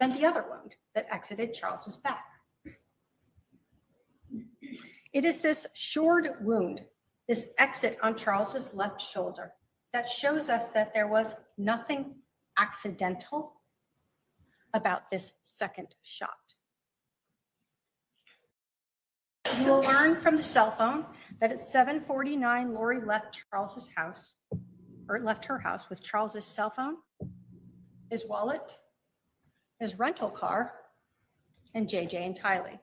than the other wound that exited Charles's back. It is this shored wound, this exit on Charles's left shoulder, that shows us that there was nothing accidental about this second shot. You will learn from the cell phone that at 7:49, Lori left Charles's house, or left her house with Charles's cell phone, his wallet, his rental car, and JJ and Tylee.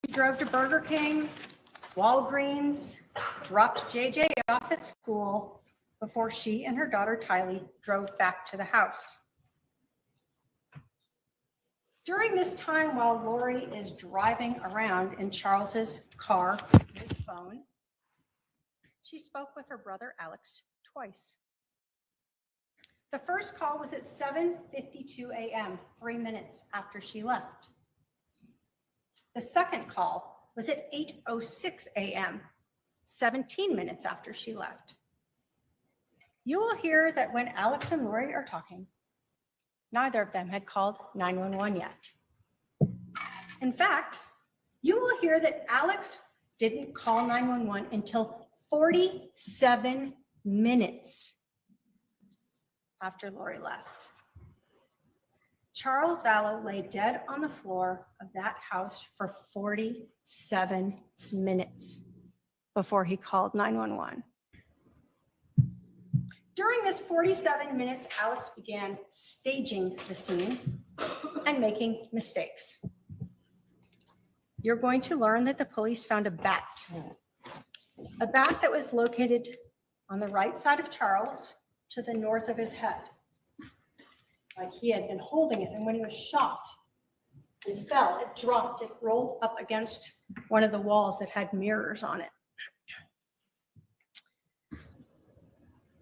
She drove to Burger King, Walgreens, dropped JJ off at school before she and her daughter Tylee drove back to the house. During this time, while Lori is driving around in Charles's car with his phone, she spoke with her brother Alex twice. The first call was at 7:52 a.m., 3 minutes after she left. The second call was at 8:06 a.m., 17 minutes after she left. You will hear that when Alex and Lori are talking, neither of them had called 911 yet. In fact, you will hear that Alex didn't call 911 until 47 minutes after Lori left. Charles Vallow lay dead on the floor of that house for 47 minutes before he called 911. During this 47 minutes, Alex began staging the scene and making mistakes. You're going to learn that the police found a bat that was located on the right side of Charles to the north of his head. Like he had been holding it, and when he was shot, it fell, it dropped, it rolled up against one of the walls that had mirrors on it.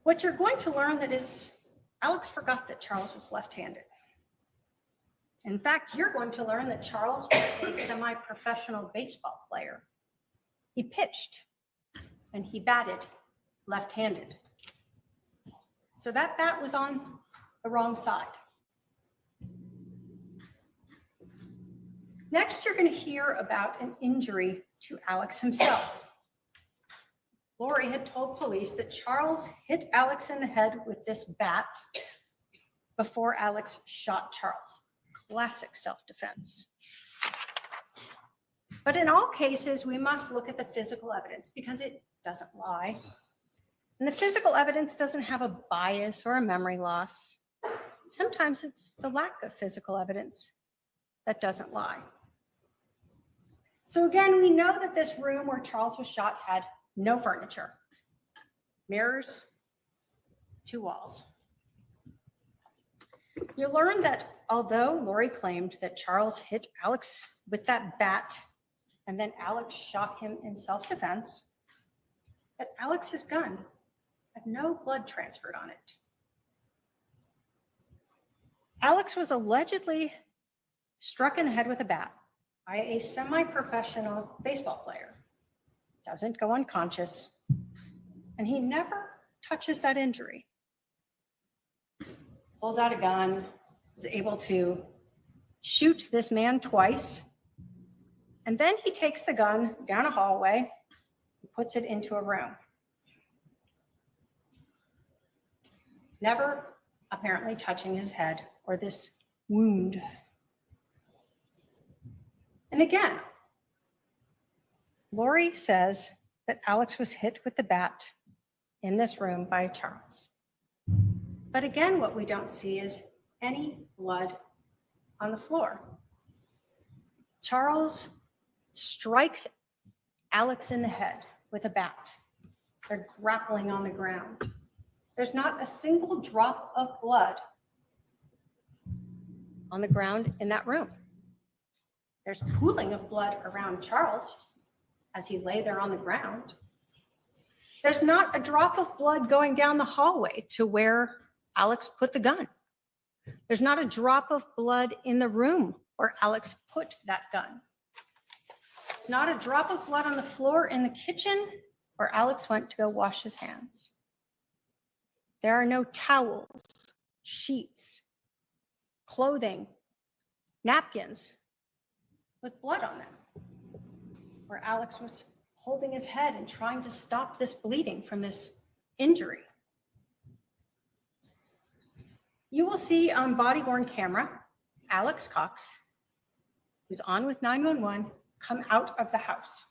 What you're going to learn that is, Alex forgot that Charles was left-handed. In fact, you're going to learn that Charles was a semi-professional baseball player. He pitched and he batted left-handed. So that bat was on the wrong side. Next, you're going to hear about an injury to Alex himself. Lori had told police that Charles hit Alex in the head with this bat before Alex shot Charles. Classic self-defense. But in all cases, we must look at the physical evidence because it doesn't lie. And the physical evidence doesn't have a bias or a memory loss. Sometimes it's the lack of physical evidence that doesn't lie. So again, we know that this room where Charles was shot had no furniture, mirrors, 2 walls. You learn that although Lori claimed that Charles hit Alex with that bat and then Alex shot him in self-defense, that Alex's gun had no blood transferred on it. Alex was allegedly struck in the head with a bat by a semi-professional baseball player. Doesn't go unconscious, and he never touches that injury. Pulls out a gun, is able to shoots this man twice, and then he takes the gun down a hallway and puts it into a room. Never apparently touching his head or this wound. And again, Lori says that Alex was hit with the bat in this room by Charles. But again, what we don't see is any blood on the floor. Charles strikes Alex in the head with a bat. They're grappling on the ground. There's not a single drop of blood on the ground in that room. There's pooling of blood around Charles as he lay there on the ground. There's not a drop of blood going down the hallway to where Alex put the gun. There's not a drop of blood in the room where Alex put that gun. There's not a drop of blood on the floor in the kitchen where Alex went to go wash his hands. There are no towels, sheets, clothing, napkins with blood on them, where Alex was holding his head and trying to stop this bleeding from this injury. You will see on body-worn camera, Alex Cox, who's on with 911, come out of the house.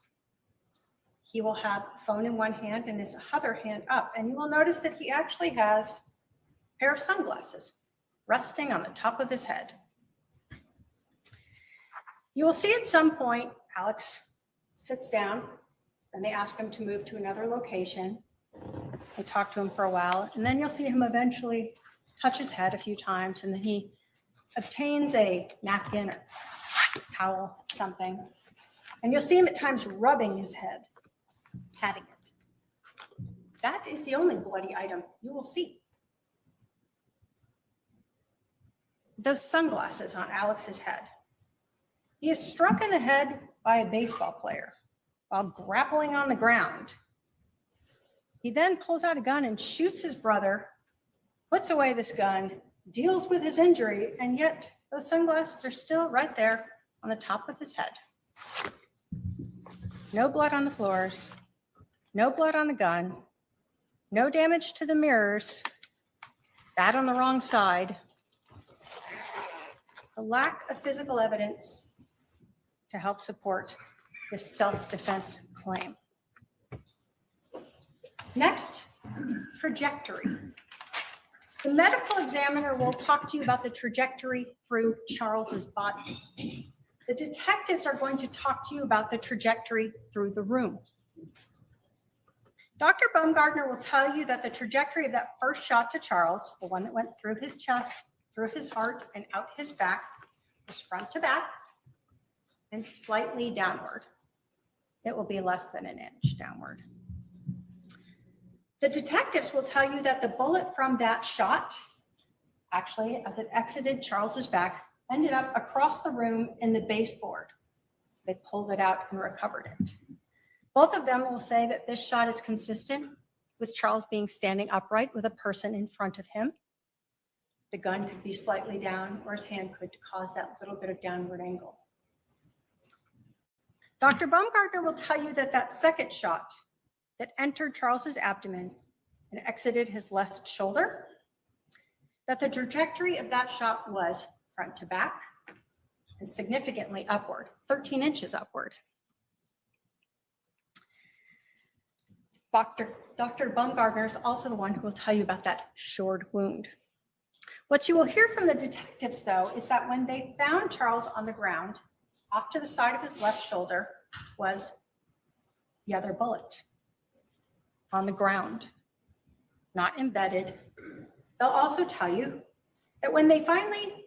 He will have a phone in one hand and his other hand up, and you will notice that he actually has a pair of sunglasses resting on the top of his head. You will see at some point, Alex sits down, and they ask him to move to another location. They talk to him for a while, and then you'll see him eventually touch his head a few times, and then he obtains a napkin or towel, something. And you'll see him at times rubbing his head, patting it. That is the only bloody item you will see. Those sunglasses on Alex's head. He is struck in the head by a baseball player while grappling on the ground. He then pulls out a gun and shoots his brother, puts away this gun, deals with his injury, and yet those sunglasses are still right there on the top of his head. No blood on the floors, no blood on the gun, no damage to the mirrors, bat on the wrong side. The lack of physical evidence to help support this self-defense claim. Next, trajectory. The medical examiner will talk to you about the trajectory through Charles's body. The detectives are going to talk to you about the trajectory through the room. Dr. Baumgartner will tell you that the trajectory of that first shot to Charles, the one that went through his chest, through his heart, and out his back, was front to back and slightly downward. It will be less than an inch downward. The detectives will tell you that the bullet from that shot, actually, as it exited Charles's back, ended up across the room in the baseboard. They pulled it out and recovered it. Both of them will say that this shot is consistent with Charles being standing upright with a person in front of him. The gun could be slightly down, or his hand could cause that little bit of downward angle. Dr. Baumgartner will tell you that that second shot that entered Charles's abdomen and exited his left shoulder, that the trajectory of that shot was front to back and significantly upward, 13 inches upward. Dr. Baumgartner is also the one who will tell you about that shored wound. What you will hear from the detectives, though, is that when they found Charles on the ground, off to the side of his left shoulder was the other bullet on the ground, not embedded. They'll also tell you that when they finally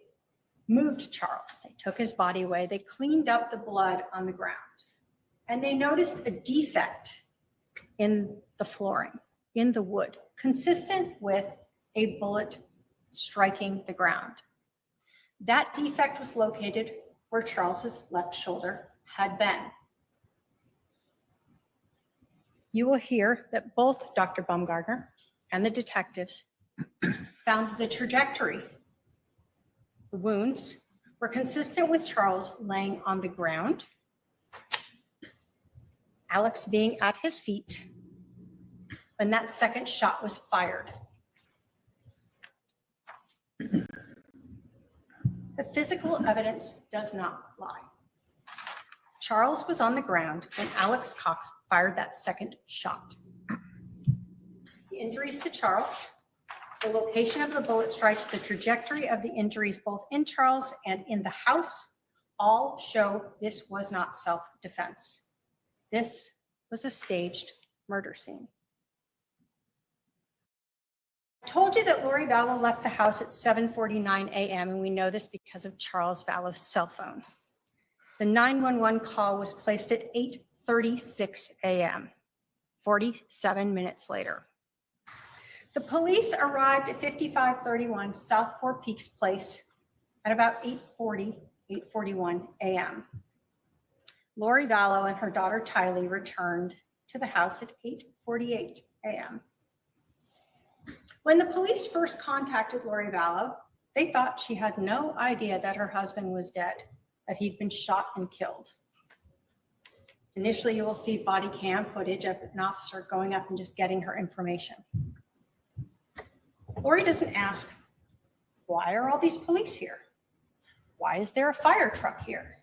moved Charles, they took his body away, they cleaned up the blood on the ground, and they noticed a defect in the flooring, in the wood, consistent with a bullet striking the ground. That defect was located where Charles's left shoulder had been. You will hear that both Dr. Baumgartner and the detectives found the trajectory, the wounds, were consistent with Charles laying on the ground, Alex being at his feet when that second shot was fired. The physical evidence does not lie. Charles was on the ground when Alex Cox fired that second shot. The injuries to Charles, the location of the bullet strikes, the trajectory of the injuries both in Charles and in the house all show this was not self-defense. This was a staged murder scene. I told you that Lori Vallow left the house at 7:49 a.m. and we know this because of Charles Vallow's cell phone. The 911 call was placed at 8:36 a.m., 47 minutes later. The police arrived at 5531 South Four Peaks Place at about 8:41 a.m. Lori Vallow and her daughter Tylee returned to the house at 8:48 a.m. When the police first contacted Lori Vallow, they thought she had no idea that her husband was dead, that he'd been shot and killed. Initially, you will see body cam footage of an officer going up and just getting her information. Lori doesn't ask, why are all these police here? Why is there a fire truck here?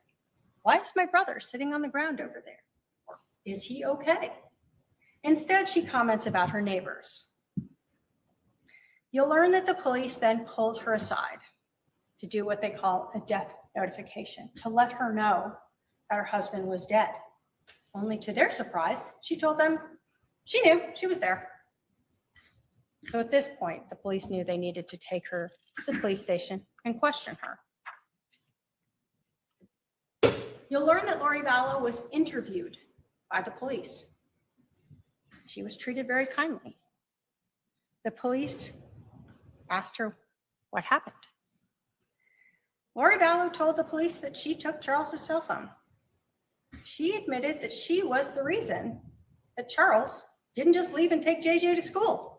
Why is my brother sitting on the ground over there? Or is he okay? Instead, she comments about her neighbors. You'll learn that the police then pulled her aside to do what they call a death notification, to let her know that her husband was dead. Only to their surprise, she told them she knew she was there. So at this point, the police knew they needed to take her to the police station and question her. You'll learn that Lori Vallow was interviewed by the police. She was treated very kindly. The police asked her what happened. Lori Vallow told the police that she took Charles's cell phone. She admitted that she was the reason that Charles didn't just leave and take JJ to school.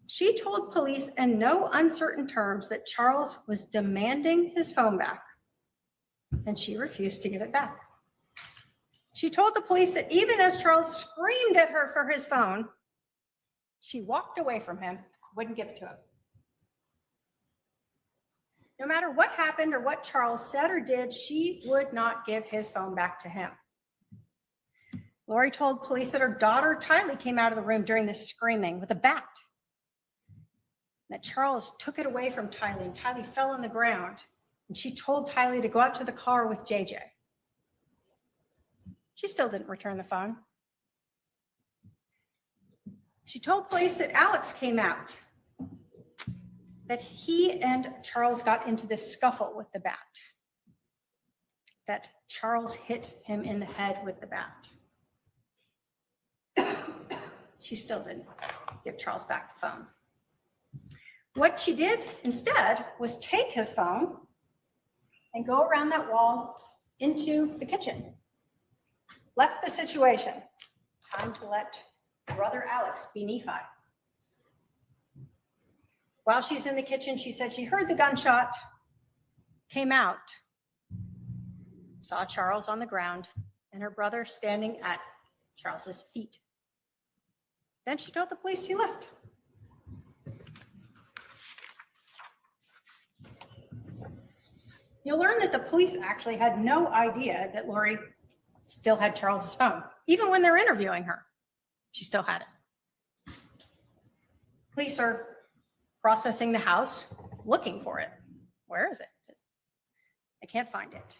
She told police in no uncertain terms that Charles was demanding his phone back, and she refused to give it back. She told the police that even as Charles screamed at her for his phone, she walked away from him, wouldn't give it to him. No matter what happened or what Charles said or did, she would not give his phone back to him. Lori told police that her daughter Tylee came out of the room during this screaming with a bat, that Charles took it away from Tylee and Tylee fell on the ground, and she told Tylee to go out to the car with JJ. She still didn't return the phone. She told police that Alex came out, that he and Charles got into this scuffle with the bat, that Charles hit him in the head with the bat. She still didn't give Charles back the phone. What she did instead was take his phone and go around that wall into the kitchen. Left the situation. Time to let brother Alex be Nephi. While she's in the kitchen, she said she heard the gunshot, came out, saw Charles on the ground and her brother standing at Charles's feet. Then she told the police she left. You'll learn that the police actually had no idea that Lori still had Charles's phone. Even when they're interviewing her, she still had it. Police are processing the house, looking for it. Where is it? I can't find it.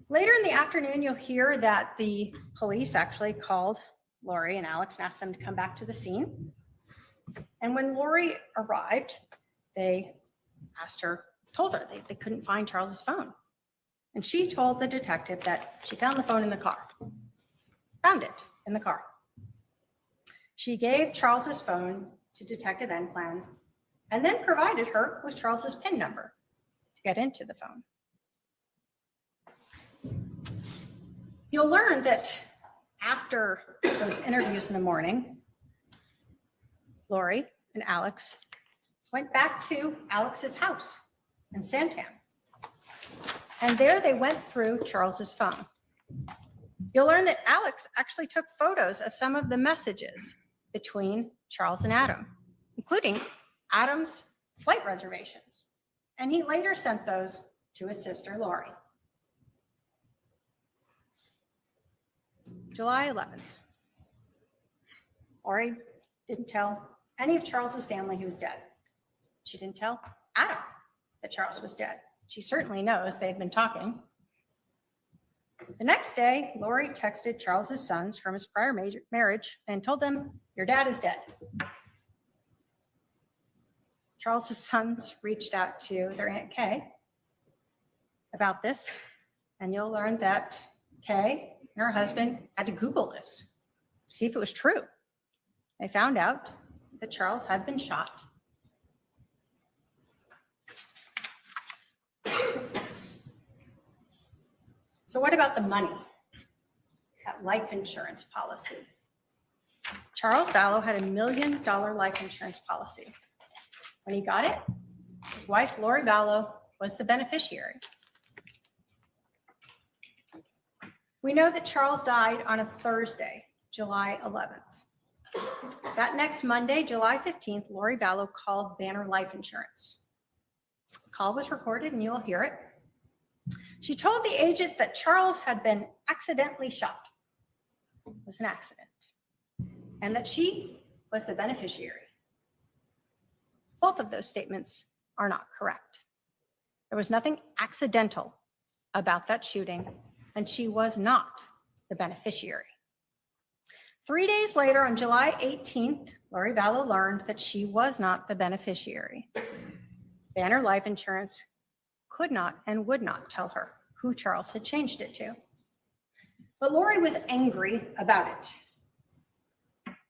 Later in the afternoon, you'll hear that the police actually called Lori and Alex and asked them to come back to the scene. And when Lori arrived, they told her they couldn't find Charles's phone. And she told the detective that she found the phone in the car. Found it in the car. She gave Charles's phone to Detective Enclan and then provided her with Charles's PIN number to get into the phone. You'll learn that after those interviews in the morning, Lori and Alex went back to Alex's house and Santan. And there they went through Charles's phone. You'll learn that Alex actually took photos of some of the messages between Charles and Adam, including Adam's flight reservations. And he later sent those to his sister, Lori. July 11th. Lori didn't tell any of Charles's family he was dead. She didn't tell Adam that Charles was dead. She certainly knows they'd been talking. The next day, Lori texted Charles's sons from his prior marriage and told them, "Your dad is dead." Charles's sons reached out to their Aunt Kay about this, and you'll learn that Kay and her husband had to Google this, see if it was true. They found out that Charles had been shot. So what about the money? That life insurance policy. Charles Vallow had $1 million life insurance policy. When he got it, his wife, Lori Vallow, was the beneficiary. We know that Charles died on a Thursday, July 11th. That next Monday, July 15th, Lori Vallow called Banner Life Insurance. The call was recorded and you will hear it. She told the agent that Charles had been accidentally shot. It was an accident. And that she was the beneficiary. Both of those statements are not correct. There was nothing accidental about that shooting, and she was not the beneficiary. 3 days later, on July 18th, Lori Vallow learned that she was not the beneficiary. Banner Life Insurance could not and would not tell her who Charles had changed it to. But Lori was angry about it.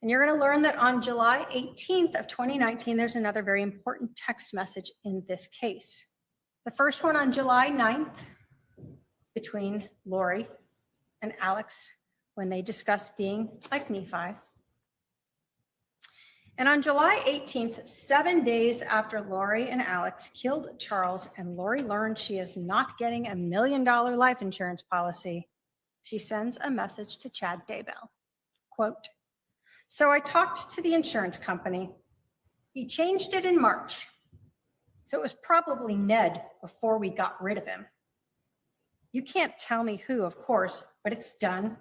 And you're going to learn that on July 18th of 2019, there's another very important text message in this case. The first one on July 9th between Lori and Alex when they discussed being like Nephi. And on July 18th, 7 days after Lori and Alex killed Charles and Lori learned she is not getting $1 million life insurance policy, she sends a message to Chad Daybell. Quote, "So I talked to the insurance company. He changed it in March. So it was probably Ned before we got rid of him. You can't tell me who, of course, but it's done.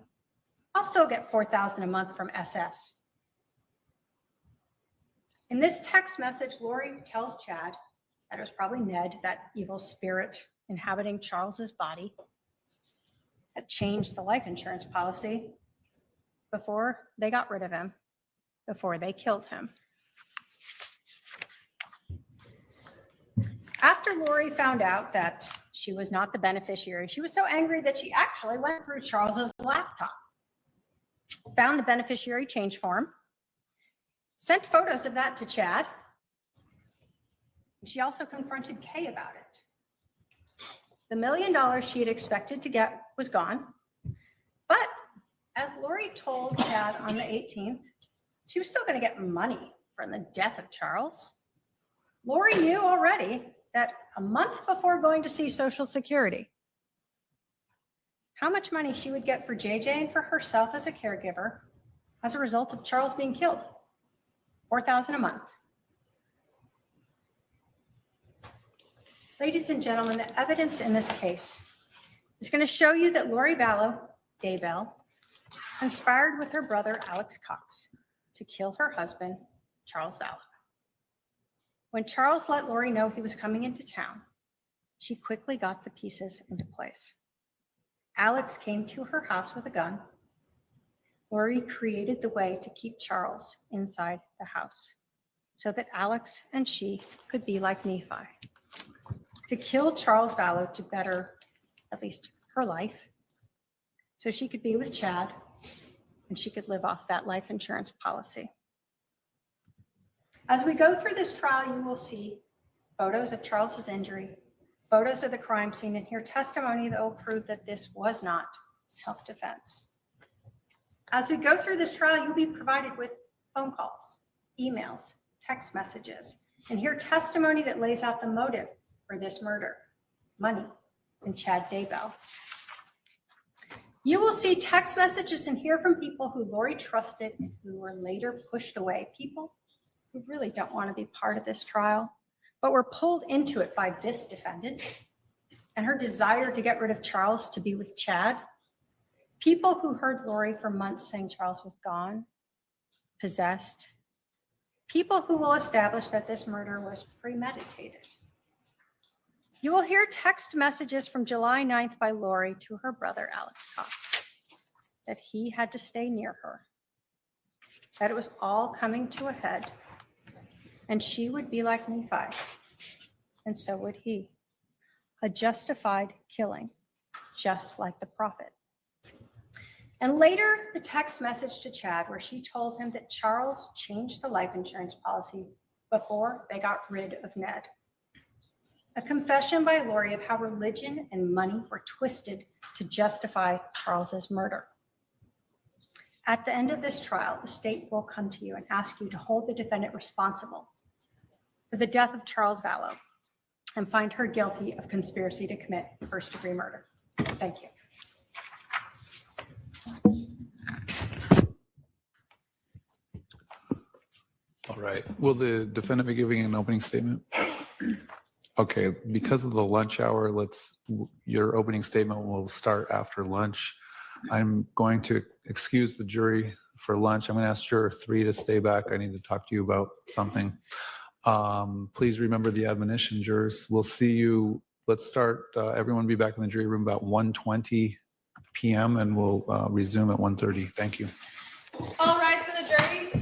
I'll still get $4,000 a month from SS." In this text message, Lori tells Chad that it was probably Ned, that evil spirit inhabiting Charles's body, that changed the life insurance policy before they got rid of him, before they killed him. After Lori found out that she was not the beneficiary, she was so angry that she actually went through Charles's laptop, found the beneficiary change form, sent photos of that to Chad. She also confronted Kay about it. The $1 million she had expected to get was gone. But as Lori told Chad on the 18th, she was still going to get money from the death of Charles. Lori knew already that a month before going to see Social Security, how much money she would get for JJ and for herself as a caregiver as a result of Charles being killed. $4,000 a month. Ladies and gentlemen, the evidence in this case is going to show you that Lori Vallow, Daybell, conspired with her brother, Alex Cox, to kill her husband, Charles Vallow. When Charles let Lori know he was coming into town, she quickly got the pieces into place. Alex came to her house with a gun. Lori created the way to keep Charles inside the house so that Alex and she could be like Nephi, to kill Charles Vallow to better at least her life so she could be with Chad and she could live off that life insurance policy. As we go through this trial, you will see photos of Charles's injury, photos of the crime scene, and hear testimony that will prove that this was not self-defense. As we go through this trial, you'll be provided with phone calls, emails, text messages, and hear testimony that lays out the motive for this murder? Money and Chad Daybell. You will see text messages and hear from people who Lori trusted and who were later pushed away. People who really don't want to be part of this trial, but were pulled into it by this defendant and her desire to get rid of Charles to be with Chad. People who heard Lori for months saying Charles was gone, possessed. People who will establish that this murder was premeditated. You will hear text messages from July 9th by Lori to her brother, Alex Cox, that he had to stay near her, that it was all coming to a head, and she would be like Nephi, and so would he. A justified killing, just like the prophet. And later, the text message to Chad where she told him that Charles changed the life insurance policy before they got rid of Ned. A confession by Lori of how religion and money were twisted to justify Charles's murder. At the end of this trial, the state will come to you and ask you to hold the defendant responsible for the death of Charles Vallow and find her guilty of conspiracy to commit first-degree murder. Thank you. All right. Will the defendant be giving an opening statement? Okay, because of the lunch hour, your opening statement will start after lunch. I'm going to excuse the jury for lunch. I'm going to ask juror 3 to stay back. I need to talk to you about something. Please remember the admonition, jurors. We'll see you. Let's start. Everyone be back in the jury room about 1:20 p.m. and we'll resume at 1:30. Thank you. All rise for the jury.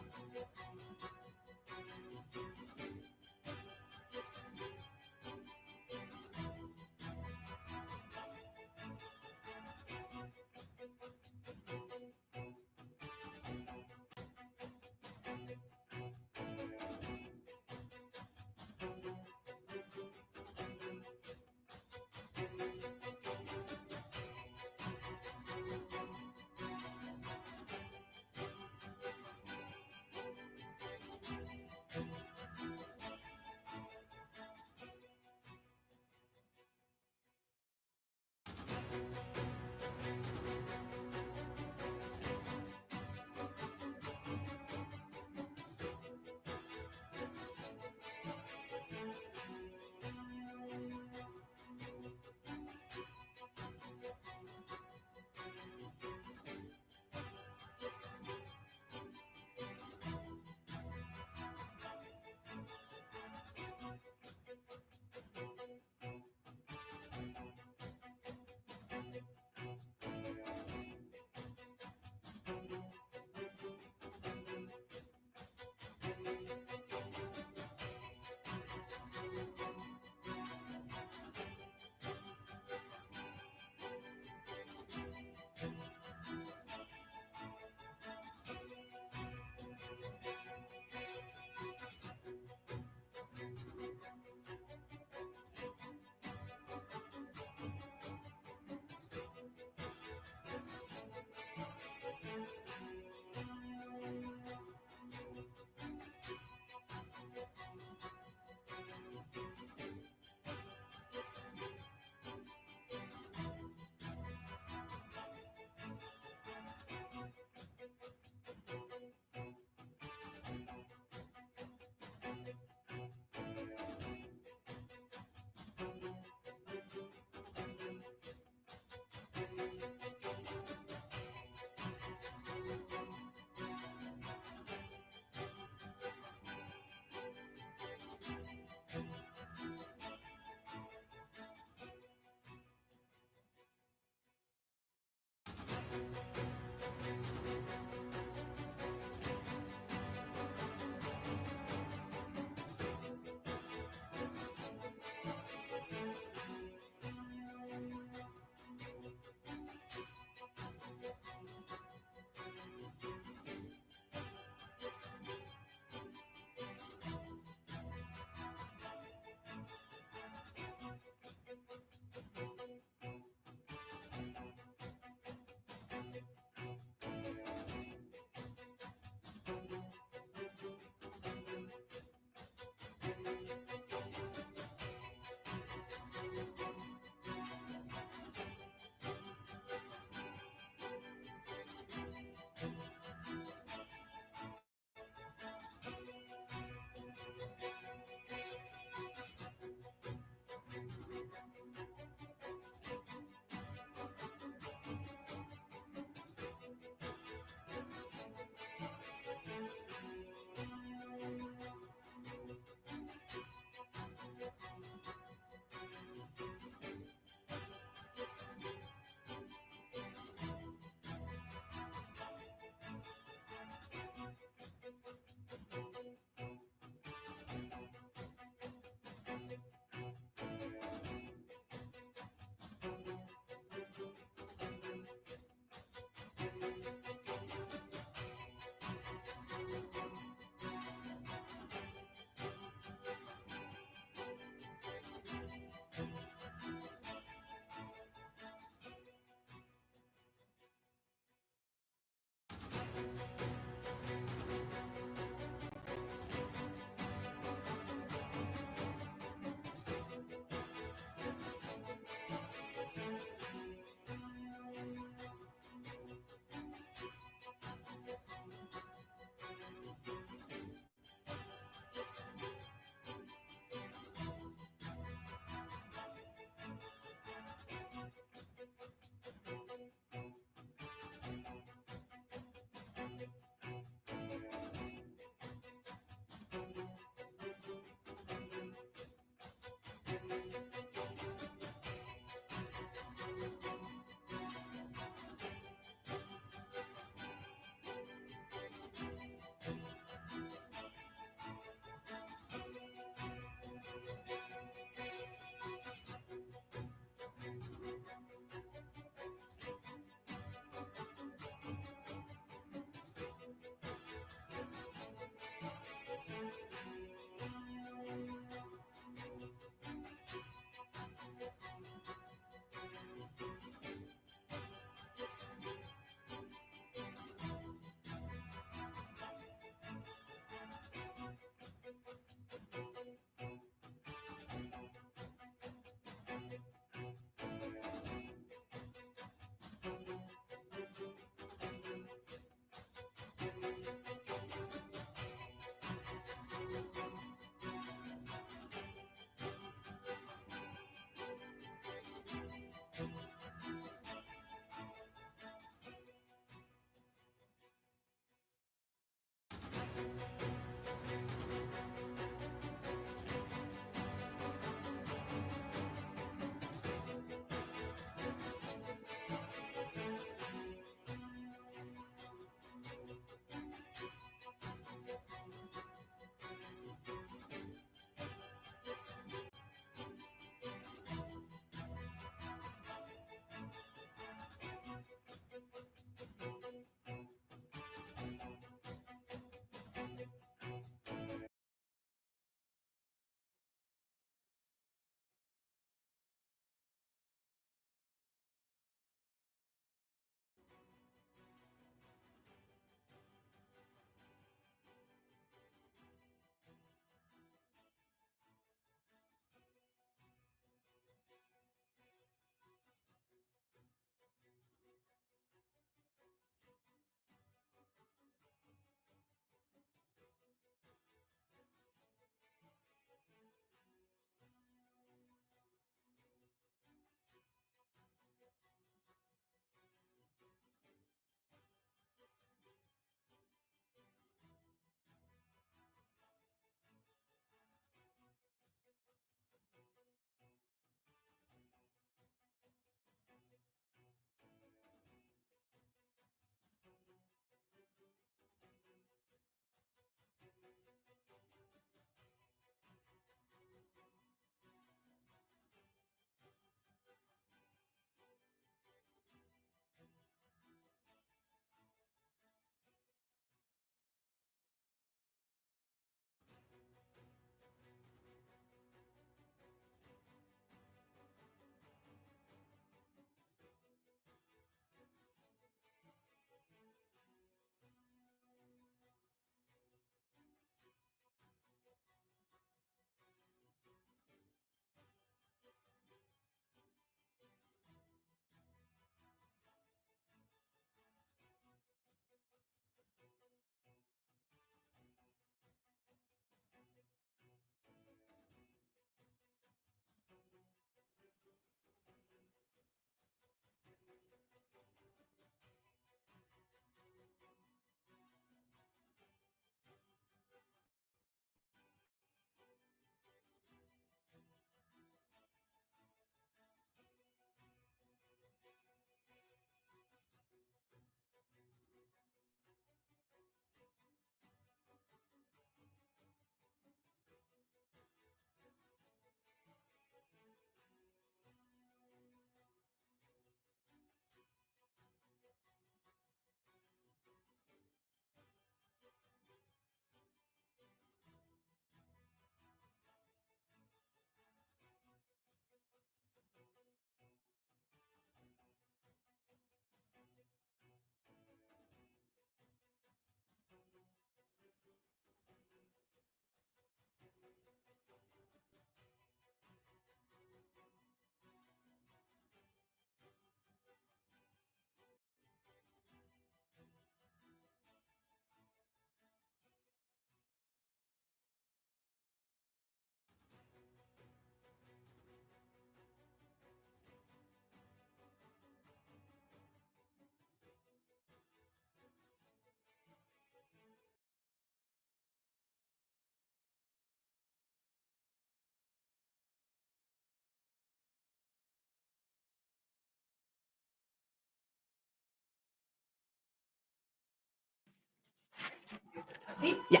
seat? Yeah.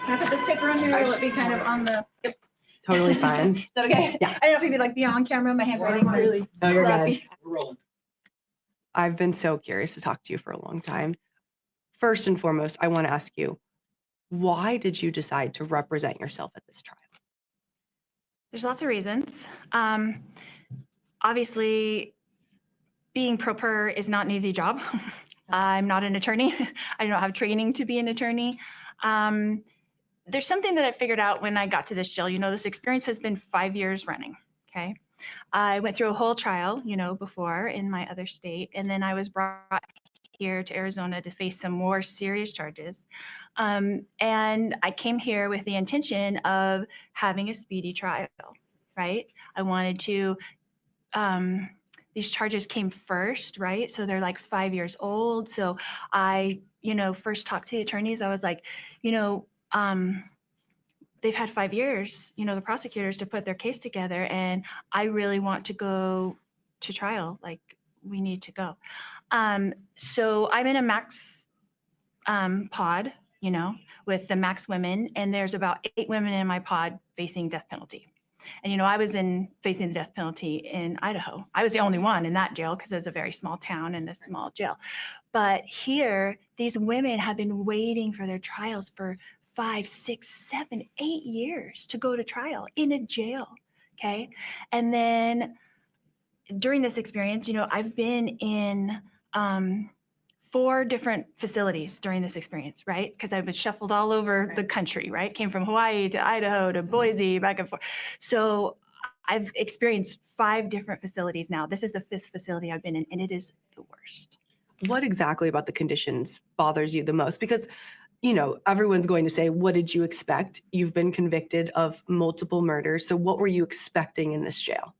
Can I put this paper on here? Or will it be kind of on the? Totally fine. Is that okay? Yeah. I don't know if you'd be like be on camera. My handwriting's really No, you're sloppy. good. I've been so curious to talk to you for a long time. First and foremost, I want to ask you, why did you decide to represent yourself at this trial? There's lots of reasons. Obviously, being pro per is not an easy job. I'm not an attorney. I don't have training to be an attorney. There's something that I figured out when I got to this jail. You know, this experience has been 5 years running, okay? I went through a whole trial, you know, before in my other state, and then I was brought here to Arizona to face some more serious charges. And I came here with the intention of having a speedy trial, right? I wanted to, these charges came first, right? So they're like 5 years old. So I, you know, first talked to the attorneys. I was like, you know, they've had 5 years, you know, the prosecutors to put their case together, and I really want to go to trial. Like, we need to go. So I'm in a max pod, you know, with the max women, and there's about 8 women in my pod facing death penalty. And, you know, I was facing the death penalty in Idaho. I was the only one in that jail because it's a very small town and a small jail. But here, these women have been waiting for their trials for 5, 6, 7, 8 years to go to trial in a jail. Okay. And then during this experience, you know, I've been in 4 different facilities during this experience, right? Because I've been shuffled all over the country, right? Came from Hawaii to Idaho to Boise, back and forth. So I've experienced 5 different facilities now. This is the 5th facility I've been in, and it is the worst. What exactly about the conditions bothers you the most? Because, you know, everyone's going to say, what did you expect? You've been convicted of multiple murders. So what were you expecting in this jail?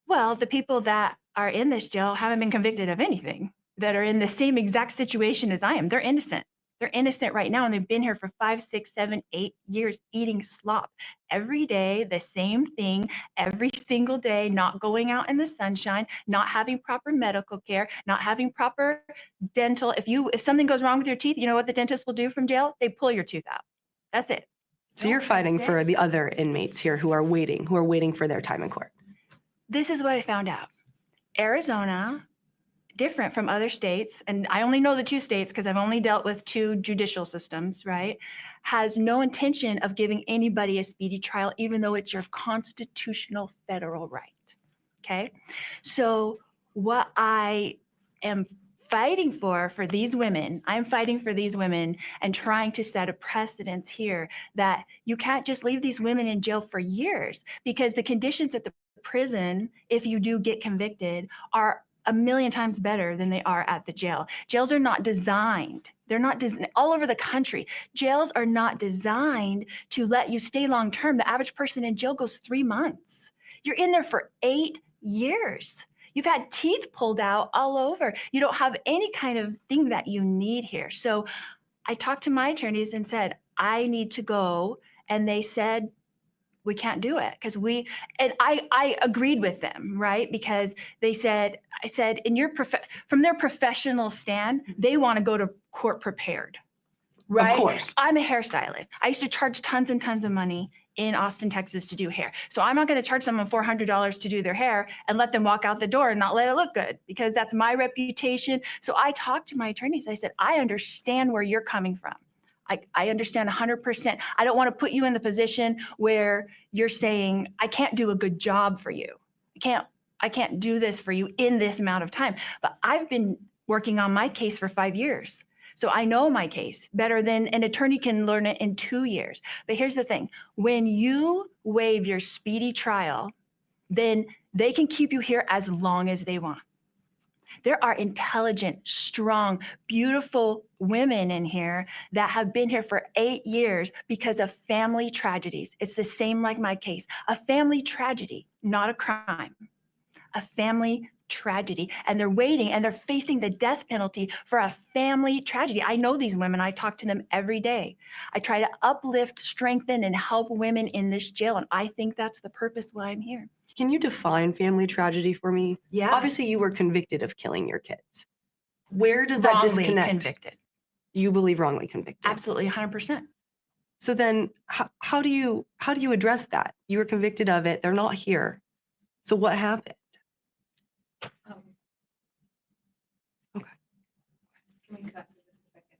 Well, the people that are in this jail haven't been convicted of anything, that are in the same exact situation as I am. They're innocent. They're innocent right now, and they've been here for 5, 6, 7, 8 years eating slop. Every day, the same thing, every single day, not going out in the sunshine, not having proper medical care, not having proper dental. If something goes wrong with your teeth, you know what the dentist will do from jail? They pull your tooth out. That's it. So you're fighting for the other inmates here who are waiting for their time in court. This is what I found out. Arizona, different from other states, and I only know the 2 states because I've only dealt with 2 judicial systems, right? Has no intention of giving anybody a speedy trial, even though it's your constitutional federal right. Okay? So what I am fighting for these women, I'm fighting for these women and trying to set a precedence here that you can't just leave these women in jail for years, because the conditions at the prison, if you do get convicted, are a million times better than they are at the jail. Jails are not designed. They're not all over the country. Jails are not designed to let you stay long term. The average person in jail goes 3 months. You're in there for 8 years. You've had teeth pulled out all over. You don't have any kind of thing that you need here. So I talked to my attorneys and said, I need to go. And they said, we can't do it because I agreed with them, right? Because I said, from their professional stand, they want to go to court prepared, right? Of course. I'm a hairstylist. I used to charge tons and tons of money in Austin, Texas to do hair. So I'm not going to charge someone $400 to do their hair and let them walk out the door and not let it look good, because that's my reputation. So I talked to my attorneys. I said, I understand where you're coming from. I understand 100%. I don't want to put you in the position where you're saying, I can't do a good job for you. I can't do this for you in this amount of time. But I've been working on my case for 5 years. So I know my case better than an attorney can learn it in 2 years. But here's the thing. When you waive your speedy trial, then they can keep you here as long as they want. There are intelligent, strong, beautiful women in here that have been here for 8 years because of family tragedies. It's the same like my case. A family tragedy, not a crime. A family tragedy. And they're waiting and they're facing the death penalty for a family tragedy. I know these women. I talk to them every day. I try to uplift, strengthen, and help women in this jail. And I think that's the purpose why I'm here. Can you define family tragedy for me? Yeah. Obviously, you were convicted of killing your kids. Where does that Wrongly disconnect? convicted. You believe wrongly convicted. Absolutely 100%. So then how do you address that? You were convicted of it. They're not here. So what happened? Okay. Can we cut for just a second?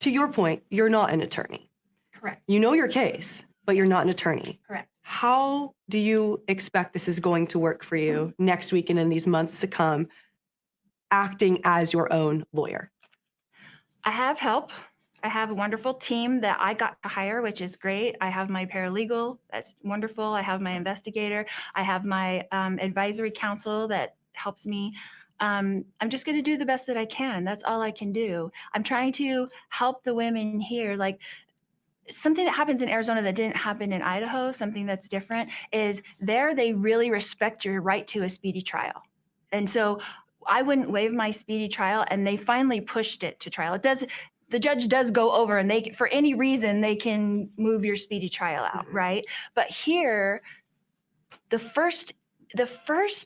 To your point, you're not an attorney. Correct. You know your case, but you're not an attorney. Correct. How do you expect this is going to work for you next week and in these months to come, acting as your own lawyer? I have help. I have a wonderful team that I got to hire, which is great. I have my paralegal. That's wonderful. I have my investigator. I have my advisory counsel that helps me. I'm just going to do the best that I can. That's all I can do. I'm trying to help the women here. Like, something that happens in Arizona that didn't happen in Idaho, something that's different, is there they really respect your right to a speedy trial. And so I wouldn't waive my speedy trial, and they finally pushed it to trial. It does, the judge does go over, and they, for any reason, they can move your speedy trial out, right? But here, the first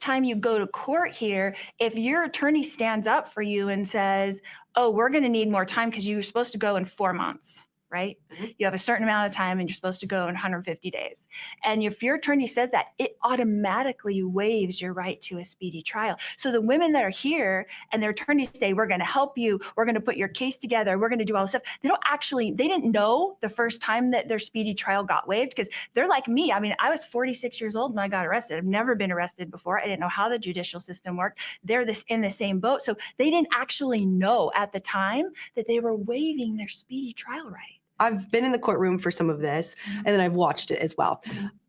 time you go to court here, if your attorney stands up for you and says, oh, we're going to need more time because you were supposed to go in 4 months, right? You have a certain amount of time and you're supposed to go in 150 days. And if your attorney says that, it automatically waives your right to a speedy trial. So the women that are here and their attorneys say, we're going to help you, we're going to put your case together, we're going to do all this stuff. They didn't know the first time that their speedy trial got waived, because they're like me. I mean, I was 46 years old when I got arrested. I've never been arrested before. I didn't know how the judicial system worked. They're in the same boat. So they didn't actually know at the time that they were waiving their speedy trial right. I've been in the courtroom for some of this, and then I've watched it as well.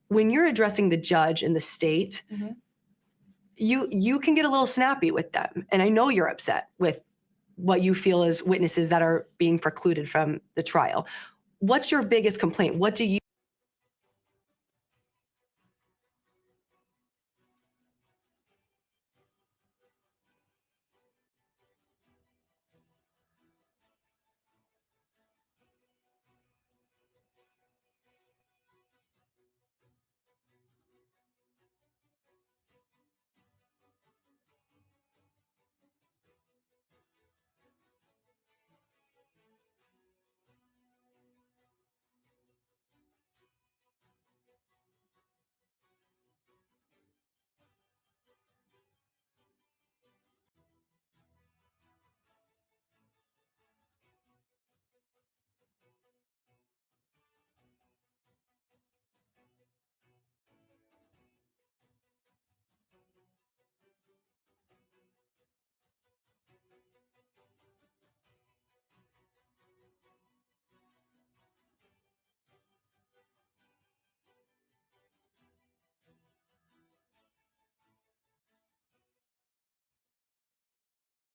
When you're addressing the judge and the state, you can get a little snappy with them. And I know you're upset with what you feel as witnesses that are being precluded from the trial. What's your biggest complaint? What do you